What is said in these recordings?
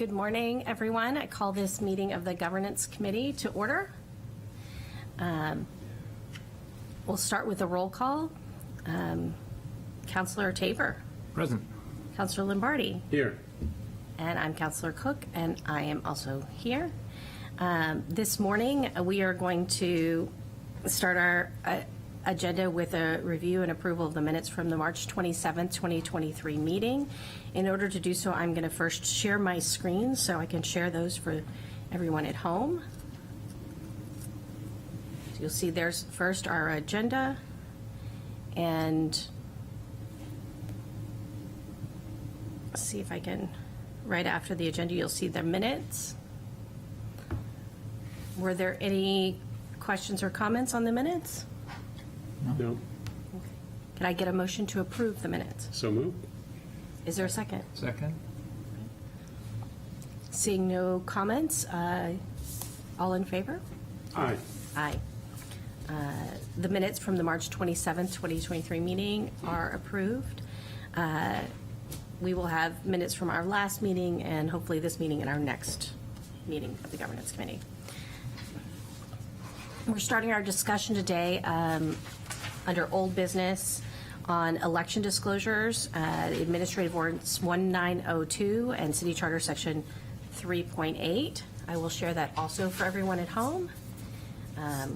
Good morning, everyone. I call this meeting of the Governance Committee to order. We'll start with a roll call. Councilor Tabor. Present. Councilor Lombardi. Here. And I'm Councilor Cook, and I am also here. This morning, we are going to start our agenda with a review and approval of the minutes from the March 27th, 2023 meeting. In order to do so, I'm going to first share my screen so I can share those for everyone at home. So you'll see there's first our agenda, and see if I can, right after the agenda, you'll see the minutes. Were there any questions or comments on the minutes? No. Can I get a motion to approve the minutes? So moved. Is there a second? Second. Seeing no comments, all in favor? Aye. Aye. The minutes from the March 27th, 2023 meeting are approved. We will have minutes from our last meeting and hopefully this meeting and our next meeting of the Governance Committee. We're starting our discussion today under old business on election disclosures, Administrative Ordinance 1902 and City Charter Section 3.8. I will share that also for everyone at home.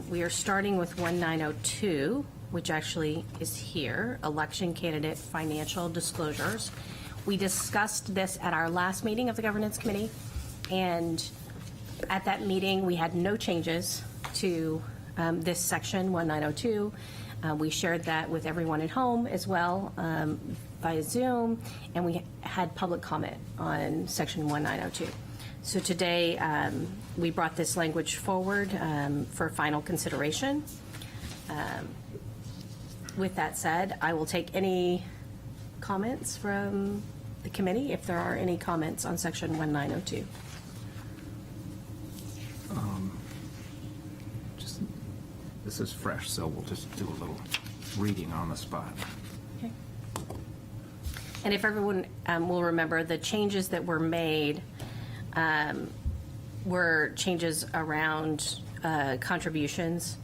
We are starting with 1902, which actually is here, Election Candidate Financial Disclosures. We discussed this at our last meeting of the Governance Committee, and at that meeting, we had no changes to this section, 1902. We shared that with everyone at home as well via Zoom, and we had public comment on section 1902. So today, we brought this language forward for final consideration. With that said, I will take any comments from the committee if there are any comments on section 1902. This is fresh, so we'll just do a little reading on the spot. Okay. And if everyone will remember, the changes that were made were changes around contributions,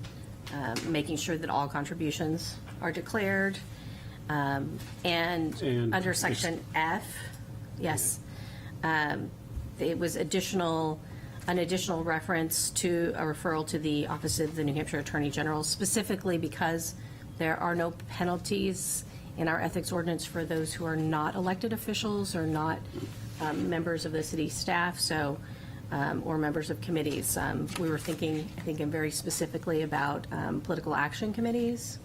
making sure that all contributions are declared, and under section F, yes, it was an additional reference to a referral to the Office of the New Hampshire Attorney General, specifically because there are no penalties in our ethics ordinance for those who are not elected officials or not members of the city staff, so or members of committees. We were thinking very specifically about political action committees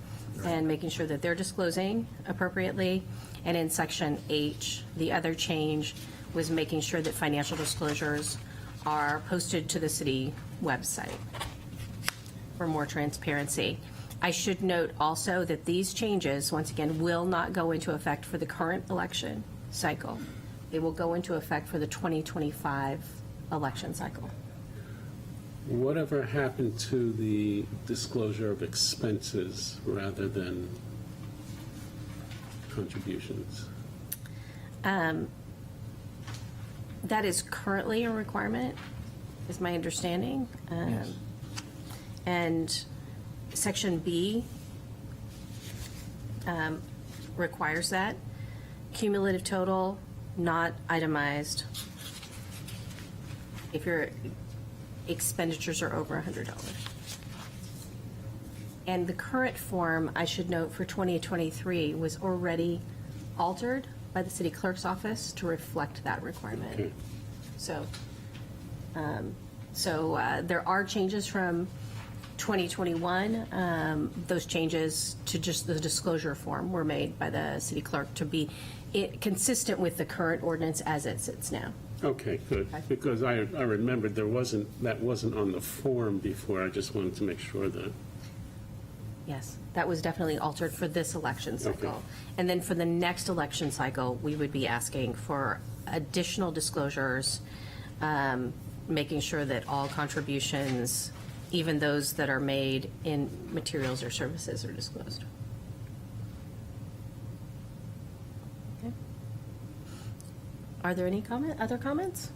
and making sure that they're disclosing appropriately. And in section H, the other change was making sure that financial disclosures are posted to the city website for more transparency. I should note also that these changes, once again, will not go into effect for the current election cycle. They will go into effect for the 2025 election cycle. Whatever happened to the disclosure of expenses rather than contributions? That is currently a requirement, is my understanding. Yes. And section B requires that. Cumulative total, not itemized, if your expenditures are over $100. And the current form, I should note, for 2023 was already altered by the city clerk's office to reflect that requirement. Okay. So there are changes from 2021. Those changes to just the disclosure form were made by the city clerk to be consistent with the current ordinance as it sits now. Okay, good. Because I remembered that wasn't on the form before. I just wanted to make sure that. Yes, that was definitely altered for this election cycle. Okay. And then for the next election cycle, we would be asking for additional disclosures, making sure that all contributions, even those that are made in materials or services, are disclosed. Okay. Are there any other comments?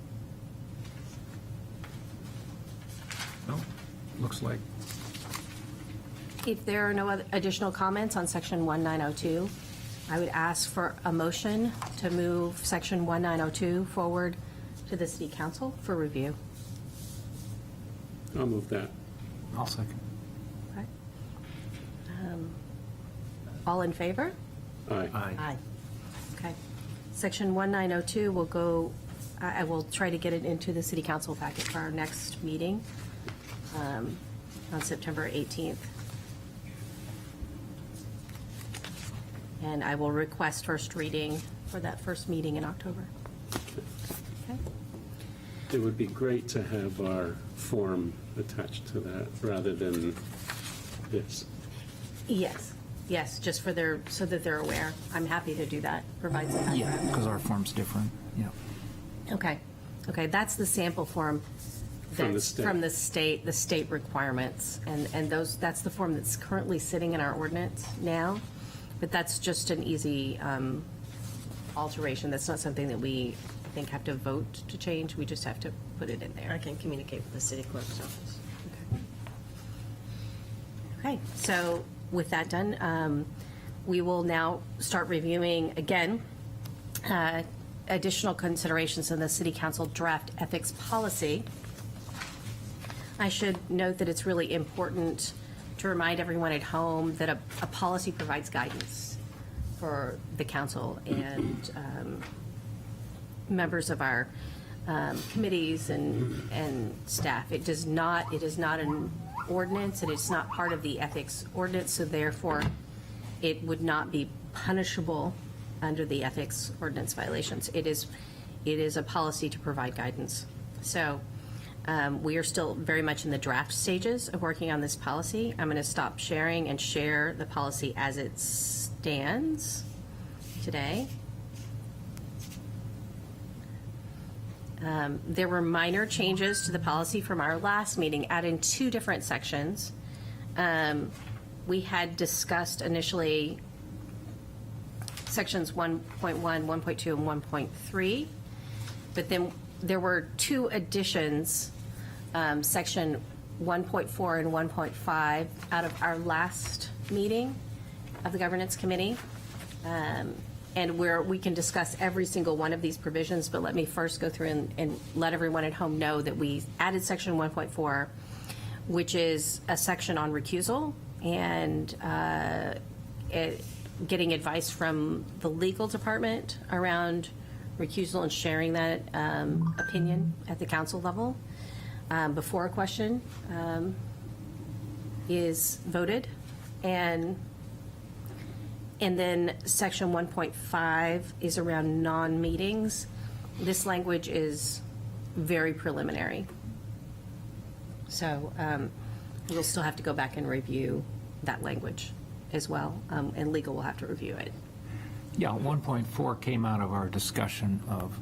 looks like. If there are no other additional comments on section 1902, I would ask for a motion to move section 1902 forward to the city council for review. I'll move that. I'll second. Okay. All in favor? Aye. Aye. Okay. Section 1902 will go, I will try to get it into the city council packet for our next meeting on September 18th. And I will request first reading for that first meeting in October. Okay. It would be great to have our form attached to that rather than this. Yes, just for their, so that they're aware. I'm happy to do that, provide some background. Yeah, because our form's different, yeah. Okay, that's the sample form. From the that's state. From the state requirements. And those, that's the form that's currently sitting in our ordinance now. But that's just an easy alteration. That's not something that we, I think, have to vote to change. We just have to put it in I there. can communicate with the city clerk's office. Okay, so with that done, we will now start reviewing, again, additional considerations in the city council draft ethics policy. I should note that it's really important to remind everyone at home that a policy provides guidance for the council and members of our committees and staff. It is not an ordinance, and it's not part of the ethics ordinance, so therefore it would not be punishable under the ethics ordinance violations. It is a policy to provide guidance. So we are still very much in the draft stages of working on this policy. I'm going to stop sharing and share the policy as it stands today. There were minor changes to the policy from our last meeting, adding 2 different sections. We had discussed initially sections 1.1, 1.2, and 1.3, but then there were 2 additions, section 1.4 and 1.5, out of our last meeting of the governance committee. And where we can discuss every single one of these provisions, but let me first go through and let everyone at home know that we added section 1.4, which is a section on recusal and getting advice from the legal department around recusal and sharing that opinion at the council level before a question is voted. And then section 1.5 is around non-meetings. This language is very preliminary. So we'll still have to go back and review that language as well, and legal will have to review it. Yeah, 1.4 came out of our discussion of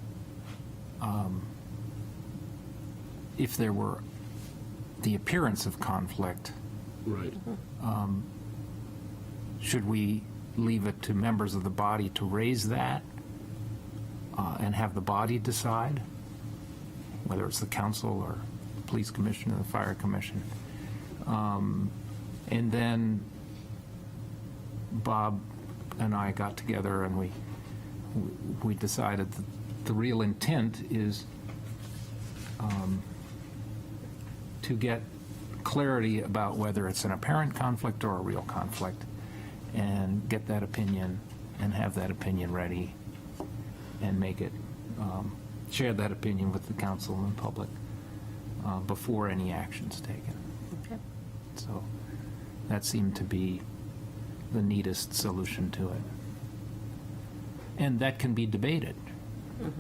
if there were the appearance of conflict, Right. should we leave it to members of the body to raise that and have the body decide, whether it's the council or the police commission or the fire commission? And then Bob and I got together and we decided that the real intent is to get clarity about whether it's an apparent conflict or a real conflict, and get that opinion and have that opinion ready and make it, share that opinion with the council and public before any action's taken. Okay. So that seemed to be the neatest solution to it. And that can be debated.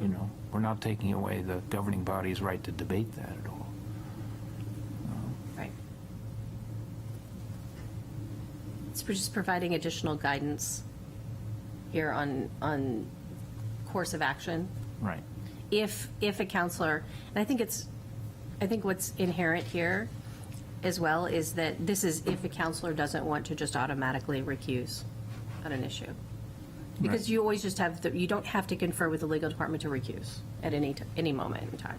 You know, we're not taking away the governing body's right to debate that at all. Right. It's just providing additional guidance here on course of action. Right. If a counselor, and I think what's inherent here as well is that this is if a counselor doesn't want to just automatically recuse on an issue. Because Right. you always just have, you don't have to confer with the legal department to recuse at any moment in time.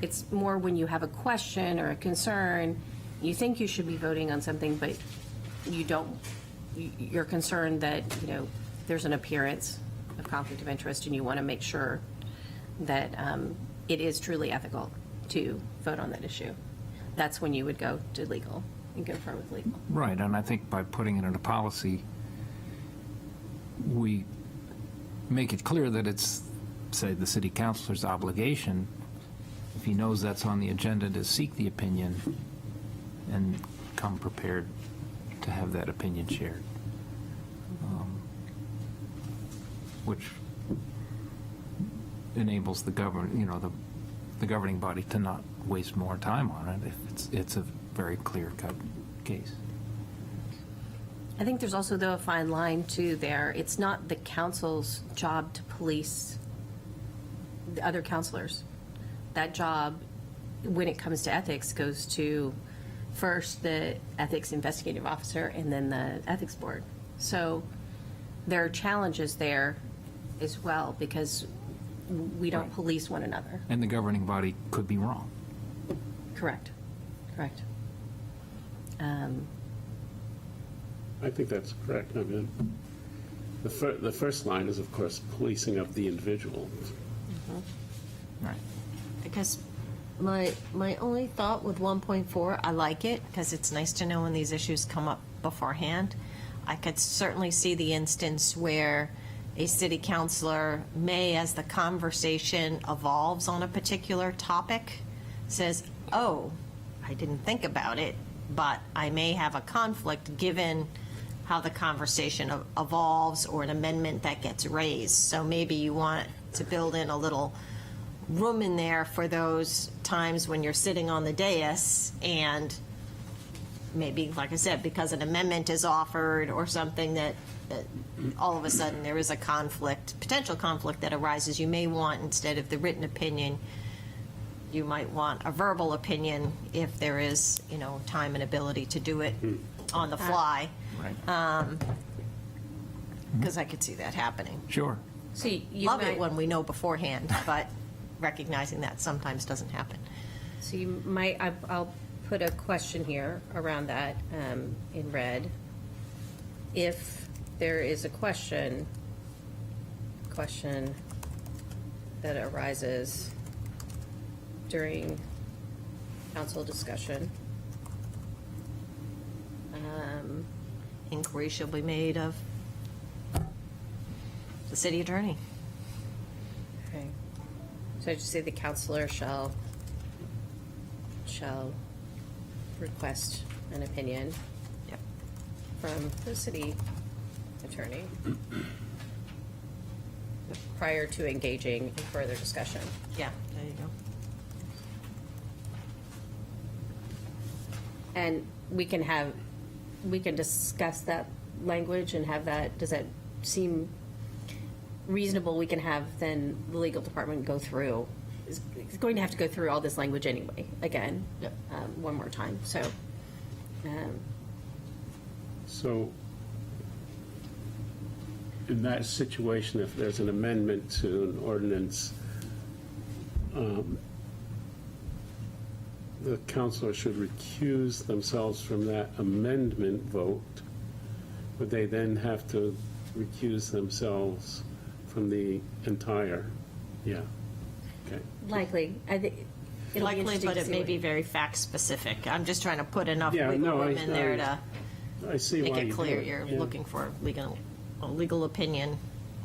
It's more when you have a question or a concern you think you should be voting on something, but you don't, you're concerned that, there's an appearance of conflict of interest, and you want to make sure that it is truly ethical to vote on that issue. That's when you would go to legal and go forward with legal. Right, and I think by putting it in a policy, we make it clear that it's, say, the city councilor's obligation, if he knows that's on the agenda, to seek the opinion and come prepared to have that opinion shared. Which enables the the governing body to not waste more time on it if it's a very clear-cut case. I think there's also, though, a fine line, too, there. It's not the council's job to police the other counselors. That job, when it comes to ethics, goes to first the ethics investigative officer and then the ethics board. So there are challenges there as well, because we don't police one another. And the governing body could be wrong. Correct. I think that's correct. I mean, the first line is, of course, policing of the individual. Right. Because my only thought with 1.4, I like it because it's nice to know when these issues come up beforehand. I could certainly see the instance where a city councilor may, as the conversation evolves on a particular topic, says, oh, I didn't think about it, but I may have a conflict given how the conversation evolves or an amendment that gets raised. So maybe you want to build in a little room in there for those times when you're sitting on the dais and maybe, like I said, because an amendment is offered or something that all of a sudden there is a conflict, potential conflict that arises, you may want, instead of the written opinion, you might want a verbal opinion if there is, time and ability to do it on the fly. Right. Because I could see that happening. Sure. So you Love might, it when we know beforehand, but recognizing that sometimes doesn't happen. So you might, I'll put a question here around that in red. If there is a question that arises during council discussion, Inquiry shall be made of the city attorney. okay. So I just say the counselor shall request an opinion Yep. from the city attorney prior to engaging in further discussion. Yeah, there you go. And we can discuss that language and have that, does that seem reasonable? We can have then the legal department go through, is going to have to go through all this language anyway, again, Yep. one more time, so. So in that situation, if there's an amendment to an ordinance, the counselor should recuse themselves from that amendment vote. Would they then have to recuse themselves from the entire? Yeah. Okay. Likely, I think. it'll be Likely, interesting but to it see may what- be very fact-specific. I'm just trying to put enough Yeah, wiggle no, room in there to I see why make you it do clear it. you're Yeah. looking for a legal opinion,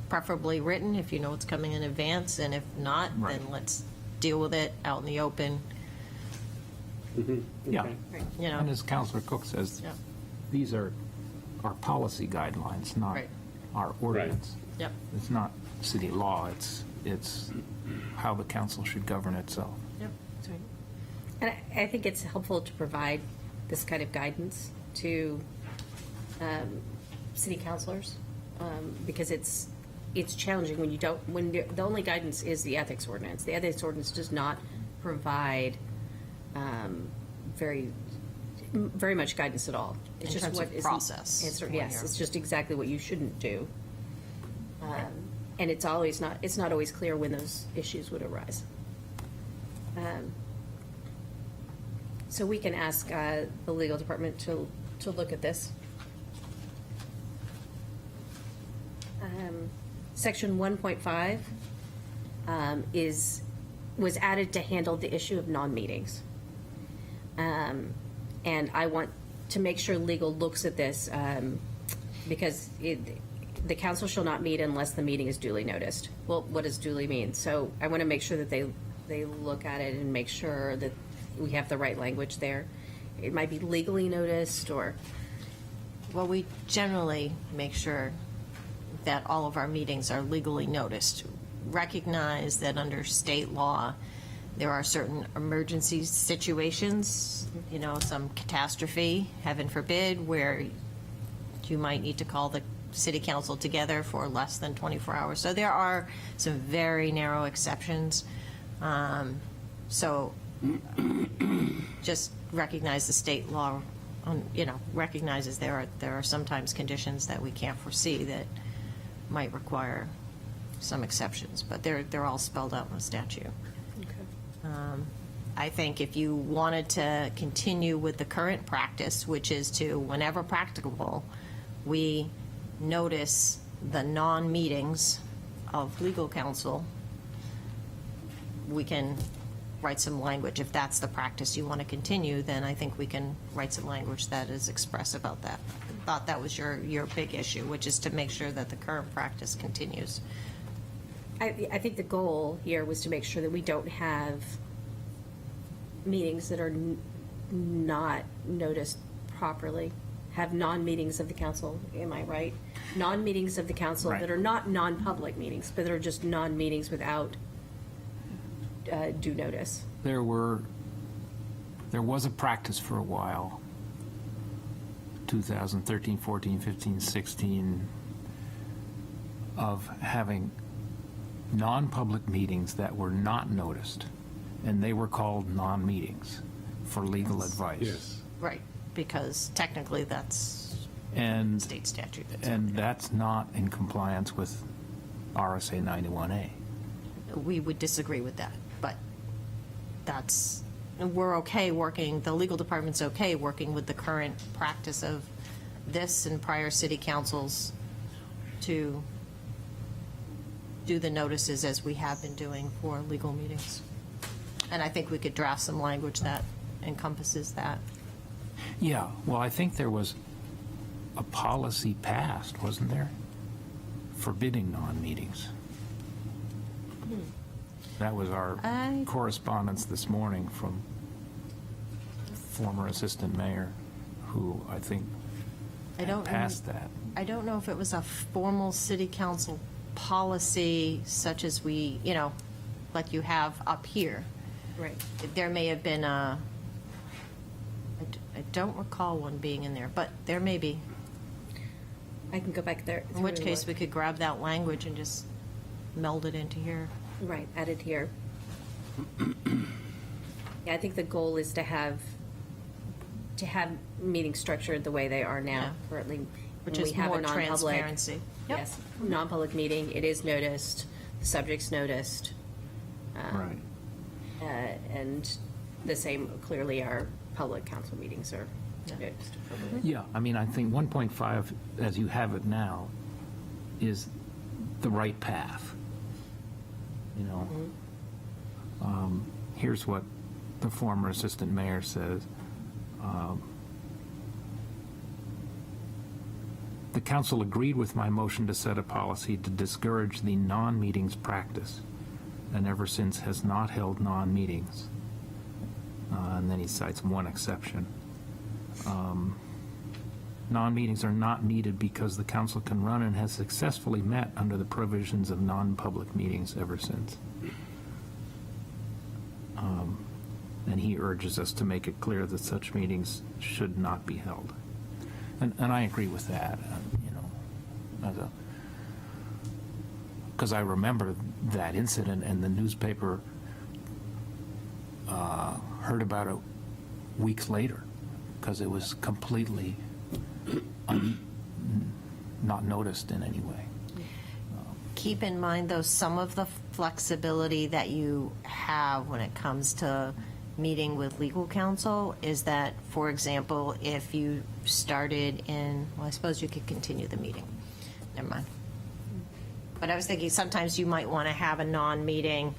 preferably written if you know it's coming in advance, and if not, Right. then let's deal with it out in the open, Yeah. Okay. you know. And as Councilor Cook says, Yeah. these are our policy guidelines, not Right. our ordinance. Yep. It's not city law, it's how the council should govern itself. Yep. That's right. And I think it's helpful to provide this kind of guidance to city councilors, because it's challenging when you don't, when the only guidance is the ethics ordinance. The ethics ordinance does not provide very much guidance at all. It's In just terms what of is process, It's, when yes, you're- it's just exactly what you shouldn't do. And it's not always clear when those issues would arise. So we can ask the legal department to look at this. Section 1.5 was added to handle the issue of non-meetings. And I want to make sure legal looks at this because the council shall not meet unless the meeting is duly noticed. Well, what does duly mean? So I want to make sure that they look at it and make sure that we have the right language there. It might be legally noticed or, Well, we generally make sure that all of our meetings are legally noticed. Recognize that under state law, there are certain emergency situations, some catastrophe, heaven forbid, where you might need to call the city council together for less than 24 hours. So there are some very narrow exceptions. So just recognize the state law, recognizes there are sometimes conditions that we can't foresee that might require some exceptions, but they're all spelled out in the statute. I think if you wanted to continue with the current practice, which is to, whenever practicable, we notice the non-meetings of legal counsel, we can write some language. If that's the practice you want to continue, then I think we can write some language that is expressive about that. I thought that was your big issue, which is to make sure that the current practice continues. I think the goal here was to make sure that we don't have meetings that are not noticed properly, have non-meetings of the council, am I right? Non-meetings of the council Right. that are not non-public meetings, but that are just non-meetings without due notice. There was a practice for a while, 2013, 14, 15, 16, of having non-public meetings that were not noticed, and they were called non-meetings for legal advice. Yes. Right, because technically that's And, state statute. and that's not in compliance with RSA 91A. We would disagree with that, but we're okay working, the legal department's okay working with the current practice of this and prior city councils to do the notices as we have been doing for legal meetings. And I think we could draft some language that encompasses that. Yeah, well, I think there was a policy passed, wasn't there? Forbidding non-meetings. That was our I- correspondence this morning from former assistant mayor, who I think I don't know. passed that. I don't know if it was a formal city council policy such as we, like you have up here. Right. There may have been I don't recall one being in there, but there may be. I can go back there. In which case, we could grab that language and just meld it into here. Right, added here. Yeah, I think the goal is to have meetings structured the way they are now Yeah. currently. Which When is we have a more non-public- transparency. Yep. Yes, non-public meeting, it is noticed, the subject's noticed. Right. And the same, clearly, our public council meetings are noticed. Yeah, I mean, I think 1.5, as you have it now, is the right path. Here's what the former assistant mayor says. The council agreed with my motion to set a policy to discourage the non-meetings practice, and ever since has not held non-meetings. And then he cites one exception. Non-meetings are not needed because the council can run and has successfully met under the provisions of non-public meetings ever since. And he urges us to make it clear that such meetings should not be held. And I agree with that, because I remember that incident, and the newspaper heard about it weeks later, because it was completely not noticed in any way. Keep in mind, though, some of the flexibility that you have when it comes to meeting with legal counsel is that, for example, if you started in, well, I suppose you could continue the meeting. Never mind. But I was thinking sometimes you might want to have a non-meeting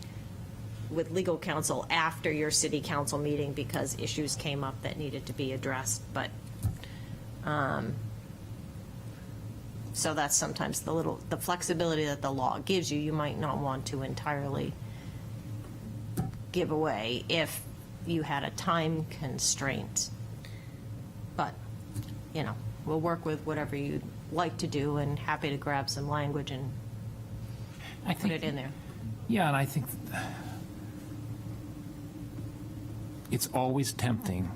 with legal counsel after your city council meeting because issues came up that needed to be addressed, but, so that's sometimes the flexibility that the law gives you, you might not want to entirely give away if you had a time constraint. But, you know, we'll work with whatever you'd like to do and happy to grab some language and I put think, it in there. yeah, and I think it's always tempting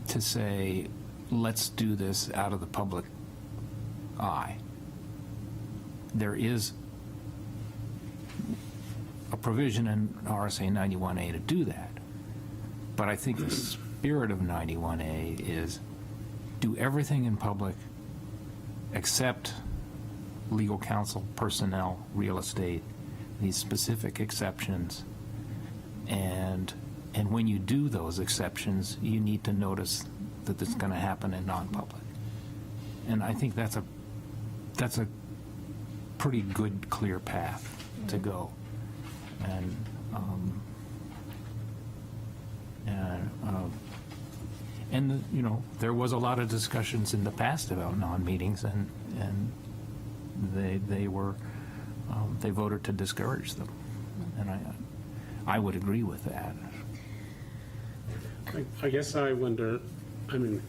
to say, let's do this out of the public eye. There is a provision in RSA 91A to do that. But I think the spirit of 91A is do everything in public except legal counsel, personnel, real estate, these specific exceptions. And when you do those exceptions, you need to notice that it's going to happen in non-public. And I think that's a pretty good, clear path to go. And you know, there was a lot of discussions in the past about non-meetings, and they voted to discourage them, and I would agree with that. I guess I wonder, I mean,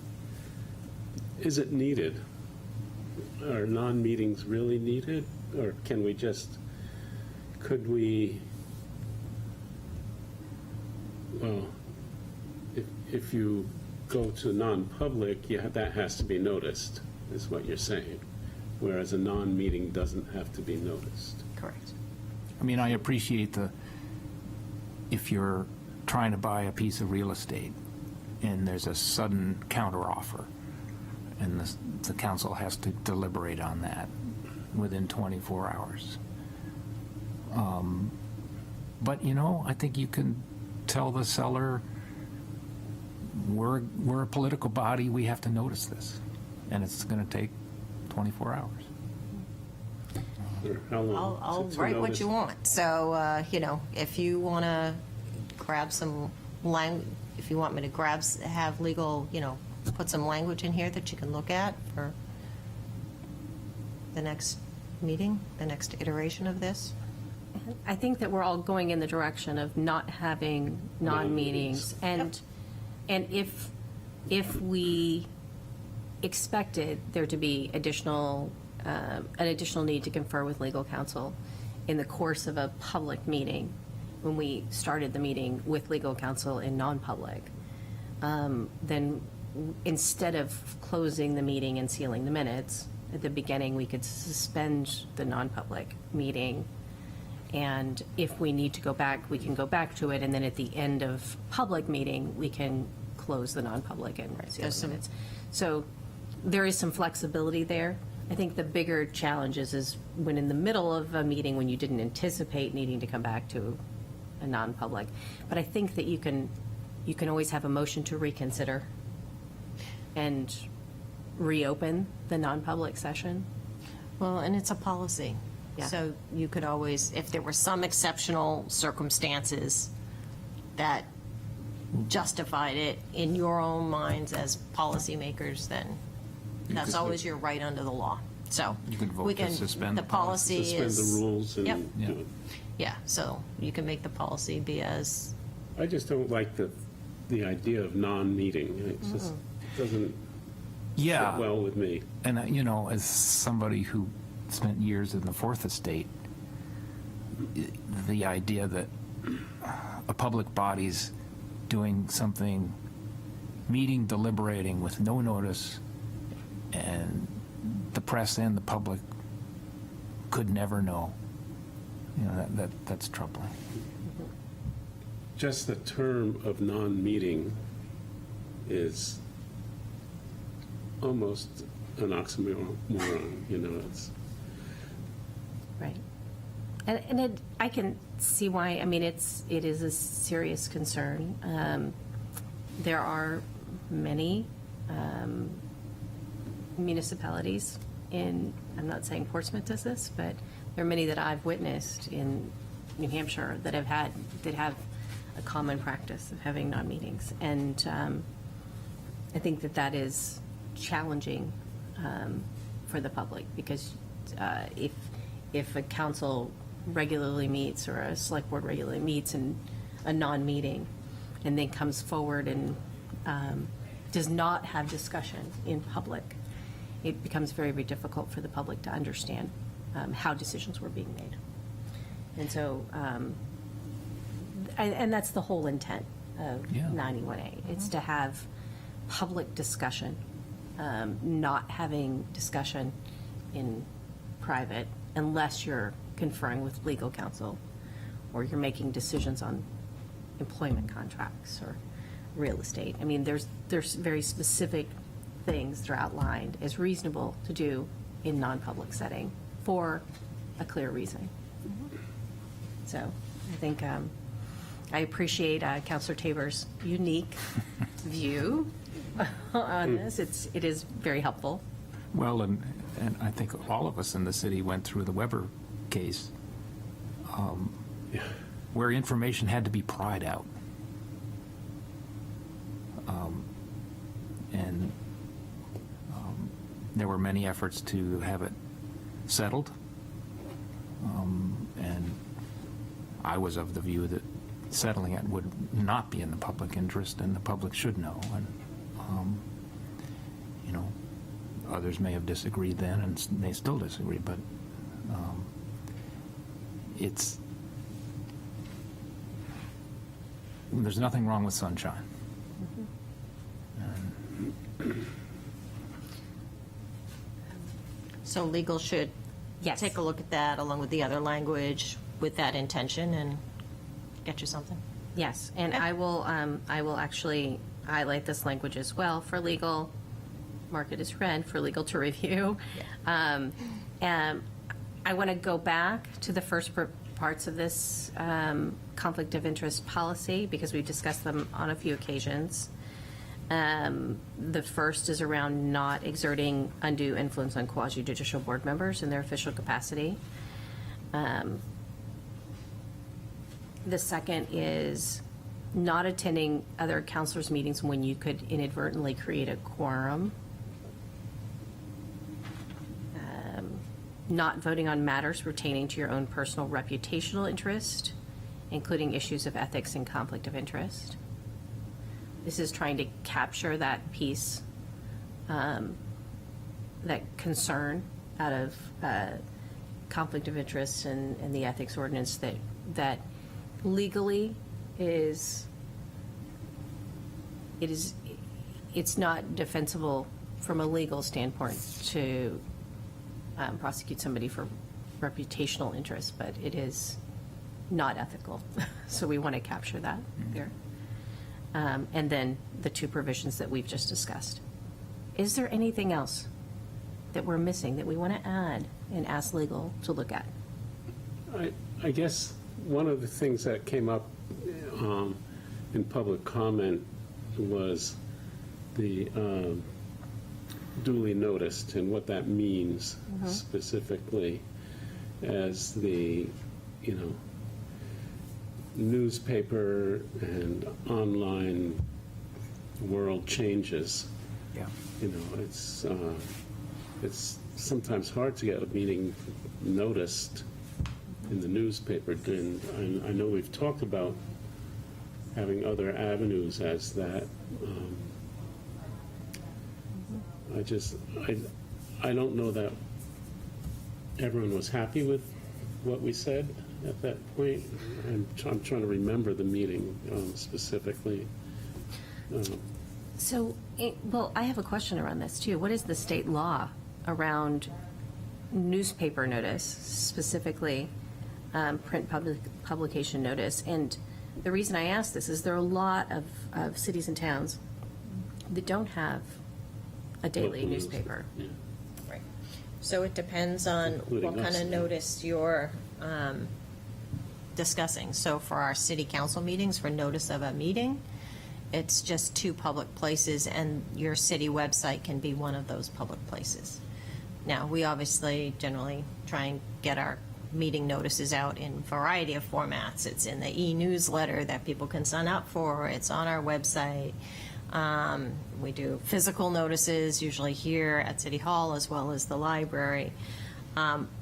is it needed? Are non-meetings really needed? Or can we just, could we, well, if you go to non-public, that has to be noticed, is what you're saying. Whereas a non-meeting doesn't have to be noticed. Correct. I mean, I appreciate if you're trying to buy a piece of real estate and there's a sudden counteroffer and the council has to deliberate on that within 24 hours. But, you know, I think you can tell the seller, we're a political body, we have to notice this, and it's going to take 24 hours. Or how long? I'll to write what notice? you want. So, you know, if you want to grab some if you want me to have legal, you know, put some language in here that you can look at for the next meeting, the next iteration of this. I think that we're all going in the direction of not having non-meetings. And if we expected there to be an additional need to confer with legal counsel in the course of a public meeting, when we started the meeting with legal counsel in non-public, then instead of closing the meeting and sealing the minutes, at the beginning, we could suspend the non-public meeting. And if we need to go back, we can go back to it. And then at the end of public meeting, we can close the non-public and seal the minutes. So there is some flexibility there. I think the bigger challenge is when in the middle of a meeting, when you didn't anticipate needing to come back to a non-public. But I think that you can always have a motion to reconsider and reopen the non-public session. Well, and it's a policy. Yeah. So you could always, if there were some exceptional circumstances that justified it in your own minds as policymakers, then that's always your right under the law. So You could vote we to can, suspend the the policy. policy Suspend is. the rules and Yep. Yeah. do it. Yeah, so you can make the policy be as, I just don't like the idea of non-meeting. It just doesn't Yeah. sit well with me. And, you know, as somebody who spent years in the Fourth Estate, the idea that a public body's doing something, meeting, deliberating with no notice, and the press and the public could never know, you know, that's troubling. Just the term of non-meeting is almost an oxymoron, you know, it's, Right. I can see why. I mean, it is a serious concern. There are many municipalities in, I'm not saying Portsmouth does this, but there are many that I've witnessed in New Hampshire that have a common practice of having non-meetings. And I think that is challenging for the public, because if a council regularly meets or a select board regularly meets in a non-meeting and then comes forward and does not have discussion in public, it becomes very, very difficult for the public to understand how decisions were being made. And so, and that's the whole intent of Yeah. 91A. It's to have public discussion, not having discussion in private unless you're conferring with legal counsel or you're making decisions on employment contracts or real estate. I mean, there's very specific things that are outlined as reasonable to do in non-public setting for a clear reason. So I think I appreciate Councilor Tabor's unique view on this. It is very helpful. Well, and I think all of us in the city went through the Weber case, where information had to be pried out. And there were many efforts to have it settled. And I was of the view that settling it would not be in the public interest, and the public should know. And, you know, others may have disagreed then, and they still disagree, but there's nothing wrong with sunshine. So legal should Yes. take a look at that along with the other language with that intention and get you something. Yes, and I will actually highlight this language as well for legal. Mark it as read for legal to review. And I want to go back to the first parts of this conflict of interest policy, because we've discussed them on a few occasions. The first is around not exerting undue influence on quasi-judicial board members in their official capacity. The second is not attending other counselors' meetings when you could inadvertently create a quorum. Not voting on matters pertaining to your own personal reputational interest, including issues of ethics and conflict of interest. This is trying to capture that piece, that concern out of conflict of interest and the ethics ordinance that legally it's not defensible from a legal standpoint to prosecute somebody for reputational interest, but it is not ethical. So we want to capture that there. And then the two provisions that we've just discussed. Is there anything else that we're missing that we want to add and ask legal to look at? I guess one of the things that came up in public comment was the duly noticed and what that means specifically as the, newspaper and online world changes. Yeah. It's sometimes hard to get a meeting noticed in the newspaper. And I know we've talked about having other avenues as that. I don't know that everyone was happy with what we said at that point. I'm trying to remember the meeting specifically. So, I have a question around this too. What is the state law around newspaper notice, specifically print publication notice? And the reason I ask this is there are a lot of cities and towns that don't have a daily Local news. newspaper. Right. So it depends on Including what kind us, of yeah. notice you're discussing. So for our city council meetings, for notice of a meeting, it's just 2 public places, and your city website can be one of those public places. Now, we obviously generally try and get our meeting notices out in a variety of formats. It's in the e-newsletter that people can sign up for. It's on our website. We do physical notices, usually here at City Hall as well as the library.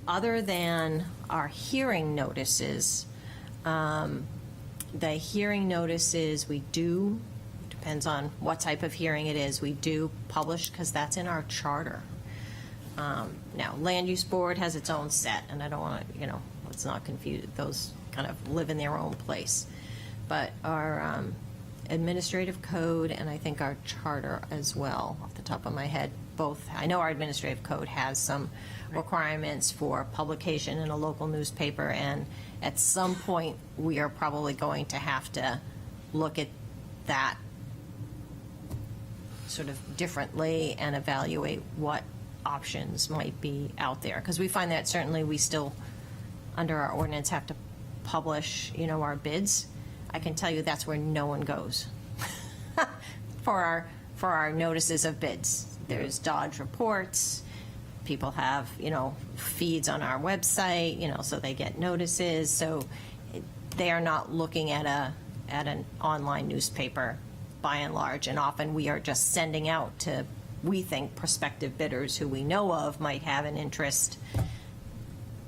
Other than our hearing notices, the hearing notices we do, depends on what type of hearing it is, we do publish because that's in our charter. Now, Land Use Board has its own set, and I don't want to, let's not confuse, those kind of live in their own place. But our administrative code and I think our charter as well, off the top of my head, both, I know our administrative code has some requirements for publication in a local newspaper, and at some point, we are probably going to have to look at that sort of differently and evaluate what options might be out there. Because we find that certainly we still, under our ordinance, have to publish, our bids. I can tell you that's where no one goes for our notices of bids. There's Dodge reports. People have, feeds on our website, so they get notices. So they are not looking at an online newspaper by and large. And often we are just sending out to, we think, prospective bidders who we know of might have an interest,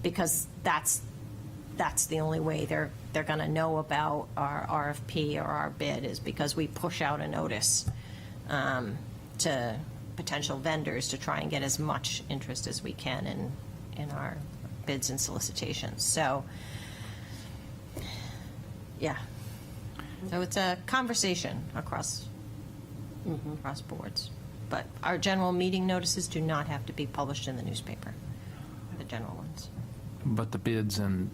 because that's the only way they're going to know about our RFP or our bid, is because we push out a notice to potential vendors to try and get as much interest as we can in our bids and solicitations. So, yeah. So it's a conversation across boards. But our general meeting notices do not have to be published in the newspaper, the general ones. But the bids and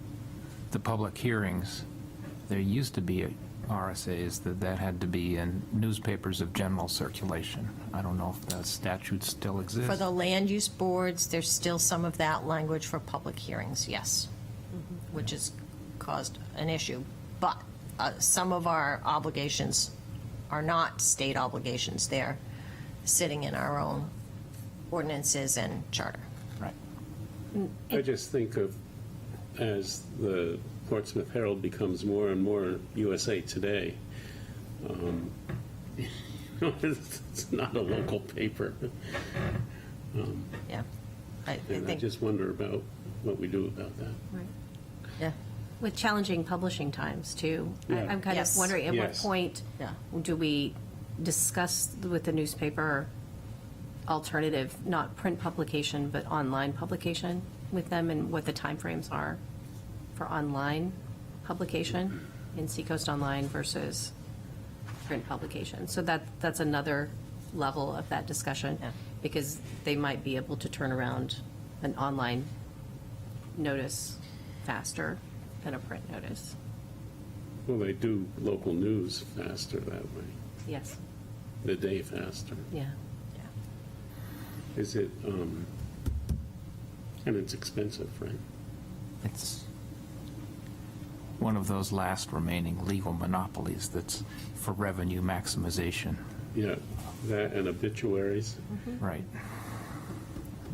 the public hearings, there used to be RSAs that had to be in newspapers of general circulation. I don't know if that statute still exists. For the land use boards, there's still some of that language for public hearings, yes, which has caused an issue. But some of our obligations are not state obligations. They're sitting in our own ordinances and charter. Right. I just think of, as the Portsmouth Herald becomes more and more USA Today, it's not a local paper. Yeah. I And I think, just wonder about what we do about that. Right. yeah. With challenging publishing times, too. Yeah. I'm kind Yes. of wondering, at what Yes. point Yeah. do we discuss with the newspaper alternative, not print publication, but online publication with them, and what the timeframes are for online publication in Seacoast Online versus print publication? So that's another level of that discussion, Yeah. because they might be able to turn around an online notice faster than a print notice. Well, they do local news faster that way, Yes, the day faster. yeah. Is it, and it's expensive, right? It's one of those last remaining legal monopolies that's for revenue maximization. Yeah, that and obituaries. Right.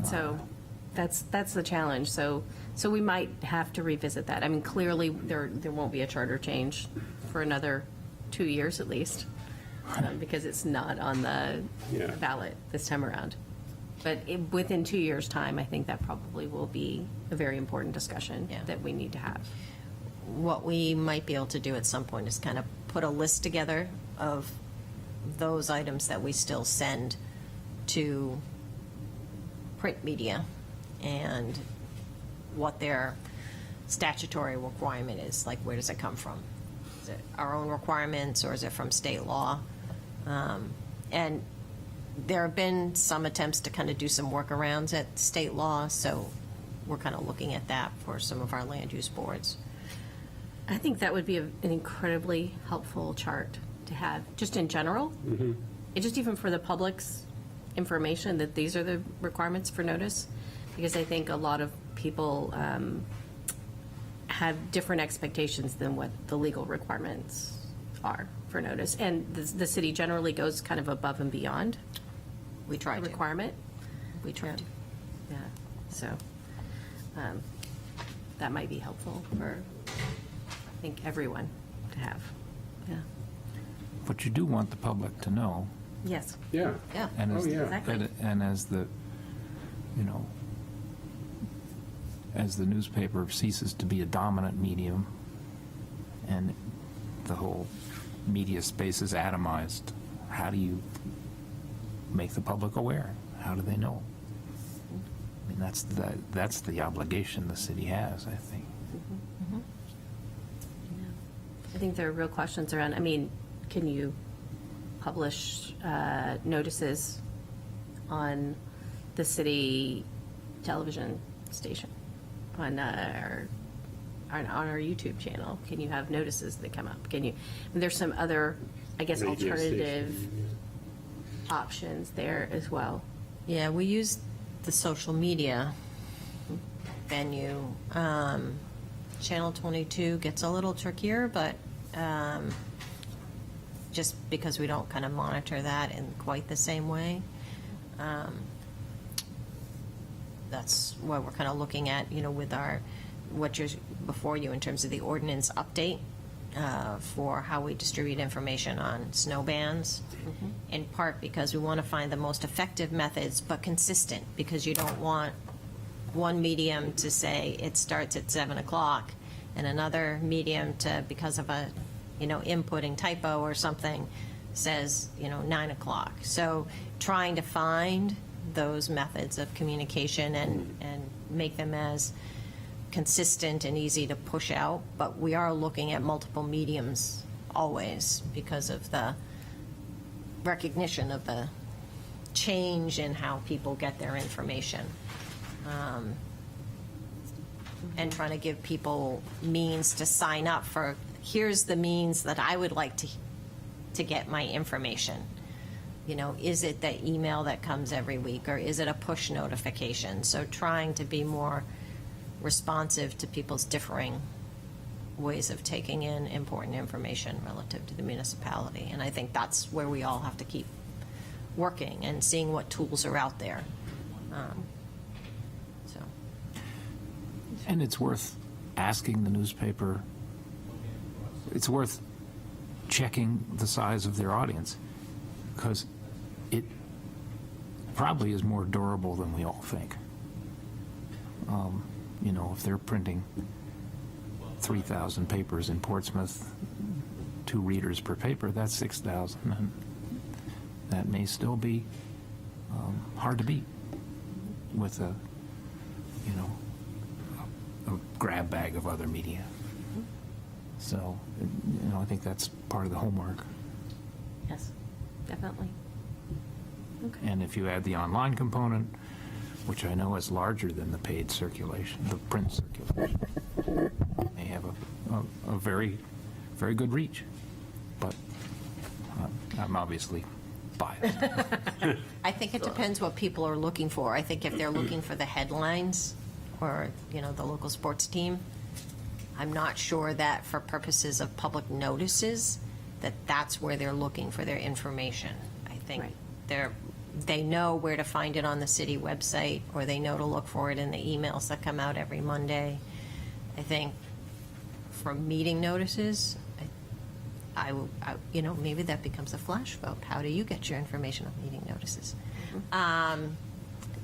So that's the challenge. So we might have to revisit that. I mean, clearly, there won't be a charter change for another 2 years at least, because it's not on the Yeah. ballot this time around. But within 2 years' time, I think that probably will be a very important discussion Yeah. that we need to have. What we might be able to do at some point is kind of put a list together of those items that we still send to print media and what their statutory requirement is. Like, where does it come from? Is it our own requirements, or is it from state law? And there have been some attempts to kind of do some workarounds at state law, so we're kind of looking at that for some of our land use boards. I think that would be an incredibly helpful chart to have, just in general. And just even for the public's information, that these are the requirements for notice. Because I think a lot of people have different expectations than what the legal requirements are for notice. And the city generally goes kind of above and beyond We try the to. requirement. We try to. Yeah, so that might be helpful for, I think, everyone to have. Yeah. But you do want the public to know, Yes. Yeah. Yeah. and as, Oh, yeah. Exactly. and as the, you know, as the newspaper ceases to be a dominant medium and the whole media space is atomized, how do you make the public aware? How do they know? I mean, that's the obligation the city has, I think. I think there are real questions around, I mean, can you publish notices on the city television station, on our YouTube channel? Can you have notices that come up? Can you, and there's some other, I guess, Radio alternative station, options there as well. Yeah, we use the social media venue. Channel 22 gets a little trickier, but just because we don't kind of monitor that in quite the same way. That's why we're kind of looking at, with our, what you're before you in terms of the ordinance update for how we distribute information on snow bans, in part because we want to find the most effective methods, but consistent, because you don't want one medium to say it starts at 7 o'clock and another medium to, because of a, inputting typo or something, says, 9 o'clock. So trying to find those methods of communication and make them as consistent and easy to push out, but we are looking at multiple mediums always because of the recognition of the change in how people get their information. And trying to give people means to sign up for, here's the means that I would like to get my information. Is it the email that comes every week, or is it a push notification? So trying to be more responsive to people's differing ways of taking in important information relative to the municipality. And I think that's where we all have to keep working and seeing what tools are out there. So. And it's worth asking the newspaper, it's worth checking the size of their audience, because it probably is more durable than we all think. If they're printing 3,000 papers in Portsmouth, 2 readers per paper, that's 6,000, and that may still be hard to beat with a grab bag of other media. So, I think that's part of the homework. Yes, definitely. Okay. And if you add the online component, which I know is larger than the paid circulation, the print circulation, they have a very, very good reach. But I'm obviously biased. I think it depends what people are looking for. I think if they're looking for the headlines or, the local sports team, I'm not sure that for purposes of public notices, that's where they're looking for their information. I think Right. they know where to find it on the city website, or they know to look for it in the emails that come out every Monday. I think for meeting notices, maybe that becomes a flash vote. How do you get your information on meeting notices?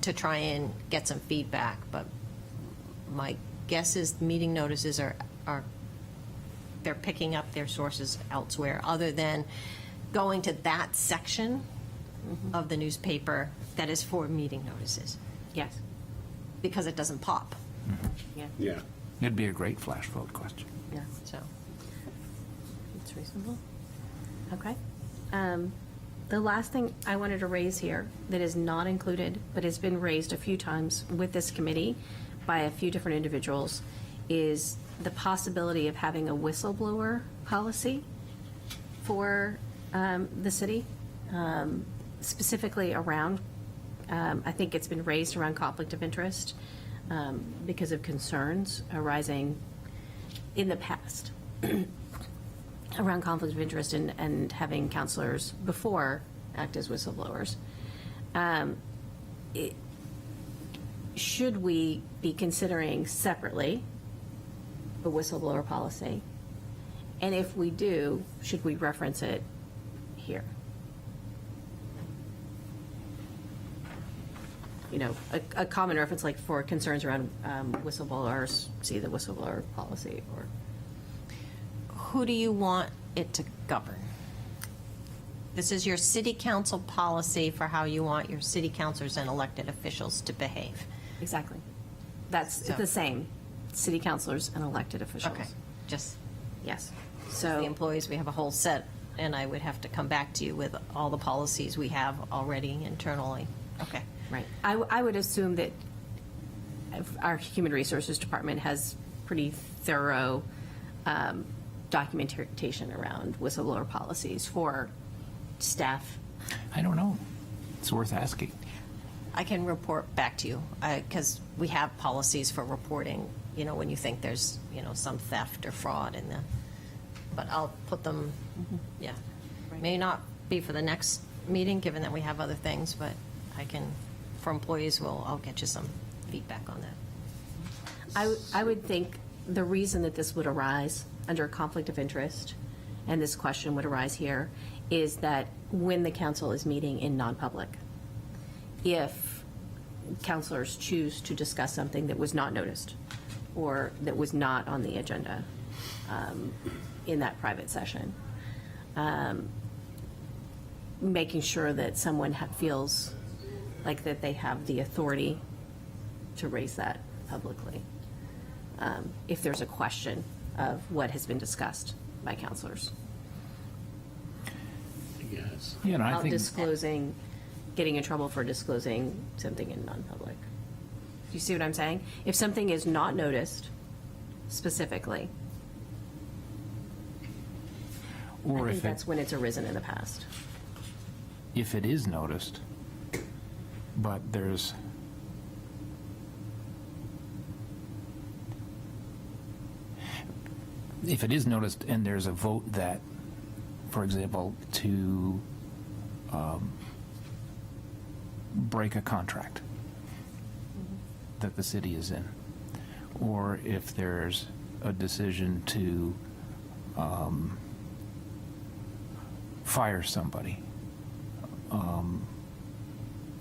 To try and get some feedback, but my guess is meeting notices are they're picking up their sources elsewhere, other than going to that section of the newspaper that is for meeting notices, Yes. because it doesn't pop. Yeah. Yeah. It'd be a great flash vote question. Yeah. So It's reasonable. Okay. The last thing I wanted to raise here that is not included, but has been raised a few times with this committee by a few different individuals, is the possibility of having a whistleblower policy for the city, specifically around, I think it's been raised around conflict of interest because of concerns arising in the past around conflict of interest and having counselors before act as whistleblowers. Should we be considering separately a whistleblower policy? And if we do, should we reference it here? You know, a common reference like for concerns around whistleblowers, see the whistleblower policy, or Who do you want it to govern? This is your city council policy for how you want your city councilors and elected officials to behave. exactly. That's So- the same, city councilors and elected officials. Okay, just Yes. the So, employees, we have a whole set, and I would have to come back to you with all the policies we have already internally. Okay. right. I would assume that our Human Resources Department has pretty thorough documentation around whistleblower policies for staff. I don't know. It's worth asking. I can report back to you, because we have policies for reporting, you know, when you think there's, you know, some theft or fraud in the, but I'll put them, yeah. May not be for the next meeting, given that we have other things, but I can, for employees, I'll get you some feedback on that. I would think the reason that this would arise under conflict of interest, and this question would arise here, is that when the council is meeting in non-public, if counselors choose to discuss something that was not noticed or that was not on the agenda in that private session, making sure that someone feels like that they have the authority to raise that publicly if there's a question of what has been discussed by counselors. Yes. You know, I About think, disclosing, getting in trouble for disclosing something in non-public. Do you see what I'm saying? If something is not noticed specifically, I or think if that's when it's arisen in the past. it is noticed, but if it is noticed and there's a vote that, for example, to break a contract that the city is in, or if there's a decision to fire somebody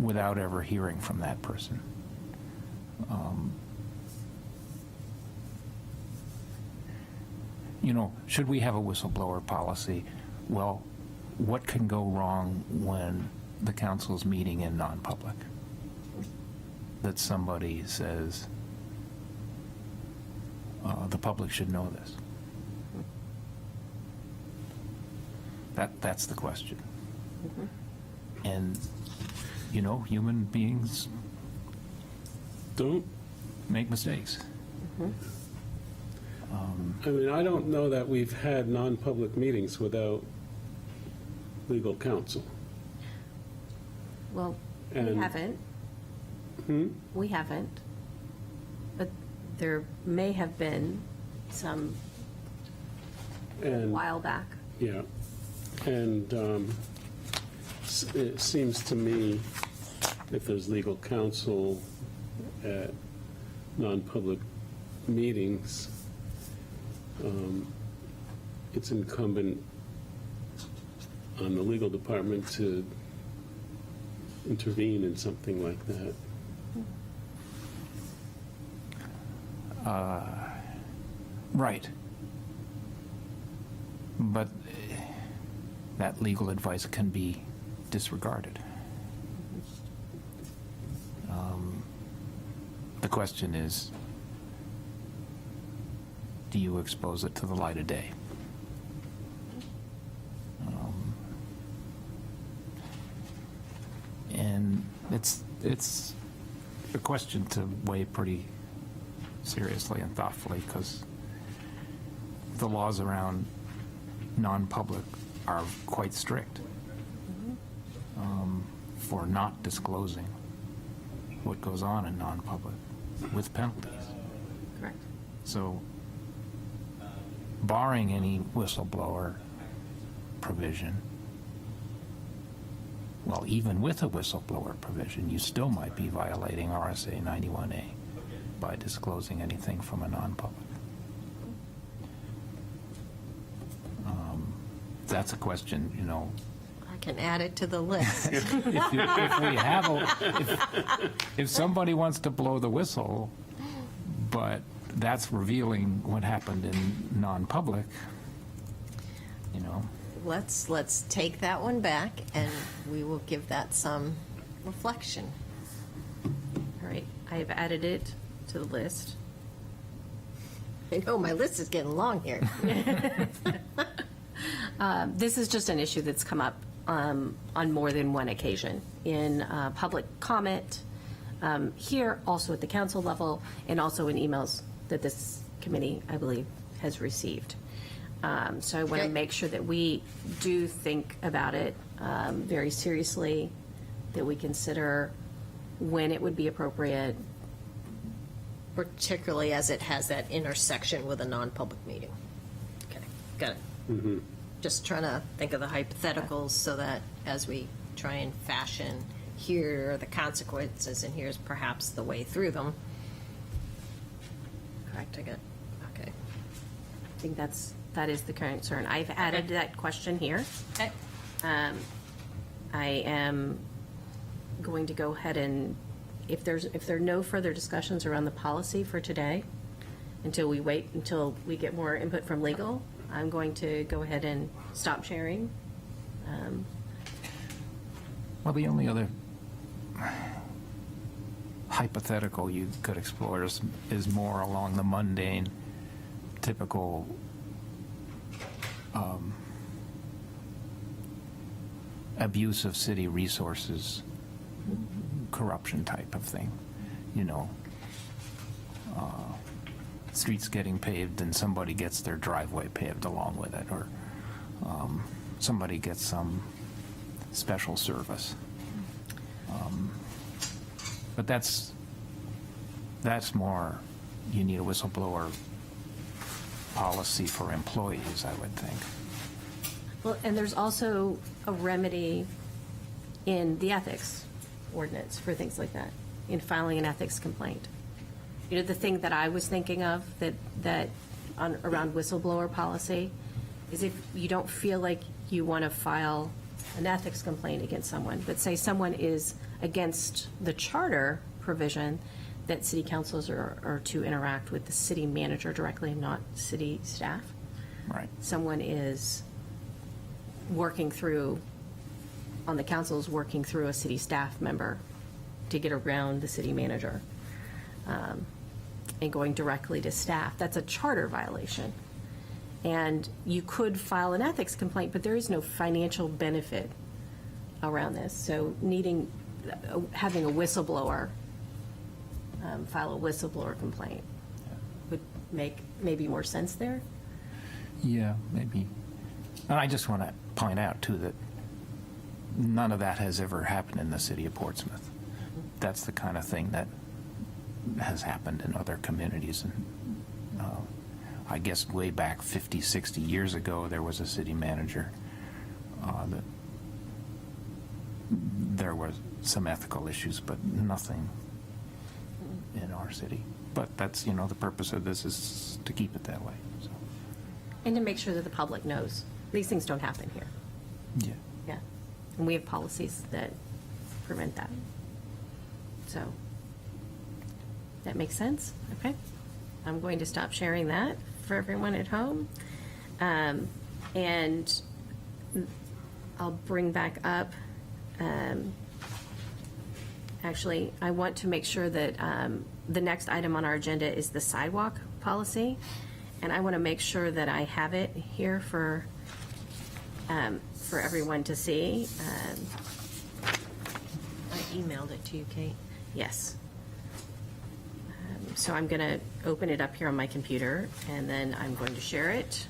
without ever hearing from that person. You know, should we have a whistleblower policy? Well, what can go wrong when the council's meeting in non-public? That somebody says, the public should know this. That's the question. And, you know, human beings Don't, make mistakes. I mean, I don't know that we've had non-public meetings without legal counsel. Well, we And- haven't. Hmm? We haven't. But there may have been some a And, while back. yeah, and it seems to me if there's legal counsel at non-public meetings, it's incumbent on the legal department to intervene in something like that. Right. But that legal advice can be disregarded. The question is, do you expose it to the light of day? And it's a question to weigh pretty seriously and thoughtfully, because the laws around non-public are quite strict for not disclosing what goes on in non-public with penalties. Correct. So barring any whistleblower provision, well, even with a whistleblower provision, you still might be violating RSA 91A by disclosing anything from a non-public. That's a question, you know. I can add it to the list. If somebody wants to blow the whistle, but that's revealing what happened in non-public, you know. Let's take that one back, and we will give that some reflection. All right, I have added it to the list. I know my list is getting long here. This is just an issue that's come up on more than one occasion in public comment, here, also at the council level, and also in emails that this committee, I believe, has received. So I want to Okay. make sure that we do think about it very seriously, that we consider when it would be appropriate. Particularly as it has that intersection with a non-public meeting. Okay, got it. Just trying to think of the hypotheticals so that as we try and fashion, here are the consequences and here's perhaps the way through them. Correct, I get, okay. I think that is the current concern. I've added that question here. Okay. I am going to go ahead and, if there are no further discussions around the policy for today, until we get more input from legal, I'm going to go ahead and stop sharing. Well, the only other hypothetical you could explore is more along the mundane, typical abuse of city resources, corruption type of thing, you know. Streets getting paved and somebody gets their driveway paved along with it, or somebody gets some special service. But that's more, you need a whistleblower policy for employees, I would think. Well, and there's also a remedy in the ethics ordinance for things like that, in filing an ethics complaint. You know, the thing that I was thinking of around whistleblower policy is if you don't feel like you want to file an ethics complaint against someone, but say someone is against the charter provision that city councils are to interact with the city manager directly, not city staff. Right. Someone is working through, on the council, is working through a city staff member to get around the city manager, and going directly to staff. That's a charter violation. And you could file an ethics complaint, but there is no financial benefit around this. So having a whistleblower file a whistleblower complaint would make maybe more sense there. Yeah, maybe. And I just want to point out, too, that none of that has ever happened in the city of Portsmouth. That's the kind of thing that has happened in other communities. And I guess way back 50, 60 years ago, there was a city manager that there was some ethical issues, but nothing in our city. But that's, the purpose of this is to keep it that way. So. And to make sure that the public knows these things don't happen here. Yeah. Yeah. And we have policies that prevent that. So, that makes sense? Okay. I'm going to stop sharing that for everyone at home. And I'll bring back up, actually, I want to make sure that the next item on our agenda is the sidewalk policy. And I want to make sure that I have it here for everyone to see. I emailed it to you, Kate. Yes. So I'm going to open it up here on my computer, and then I'm going to share it.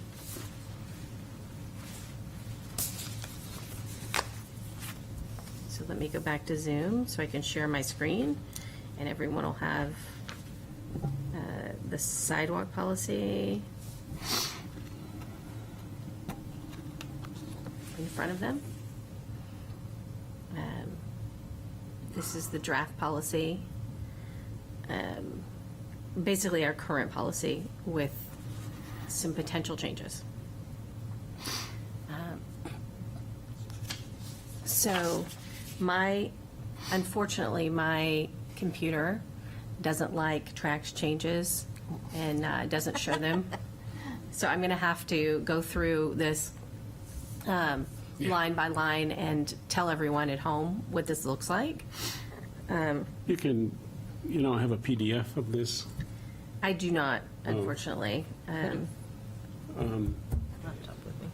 So let me go back to Zoom so I can share my screen, and everyone will have the sidewalk policy. in front of them. This is the draft policy. Basically, our current policy with some potential changes. So unfortunately, my computer doesn't like tracked changes and doesn't show them. So I'm going to have to go through this line by line and tell everyone at home what this looks like. You can, have a PDF of this. I do not, unfortunately. Laptop with me.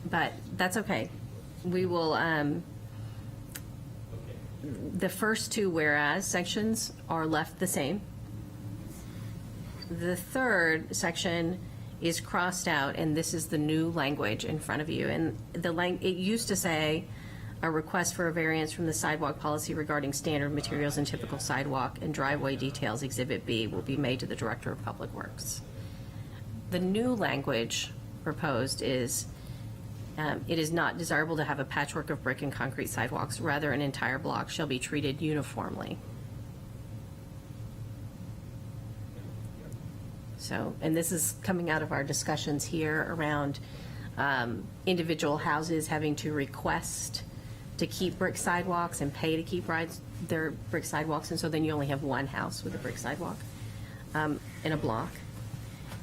But that's okay. We will, the first two whereas sections are left the same. The third section is crossed out, and this is the new language in front of you. And it used to say, a request for a variance from the sidewalk policy regarding standard materials and typical sidewalk and driveway details, Exhibit B, will be made to the Director of Public Works. The new language proposed is, it is not desirable to have a patchwork of brick and concrete sidewalks. Rather, an entire block shall be treated uniformly. So, and this is coming out of our discussions here around individual houses having to request to keep brick sidewalks and pay to keep their brick sidewalks. And so then you only have one house with a brick sidewalk in a block.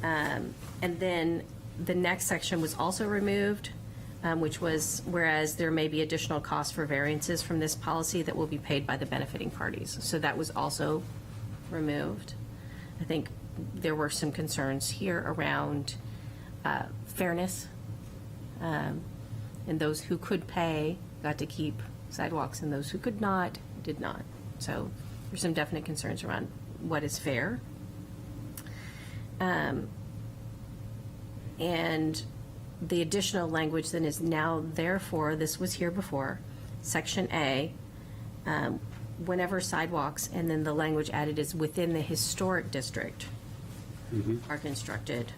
And then the next section was also removed, which was, whereas there may be additional costs for variances from this policy that will be paid by the benefiting parties. So that was also removed. I think there were some concerns here around fairness, and those who could pay got to keep sidewalks, and those who could not did not. So there's some definite concerns around what is fair. And the additional language then is now, therefore, this was here before, Section A, whenever sidewalks, and then the language added is within the historic district are constructed.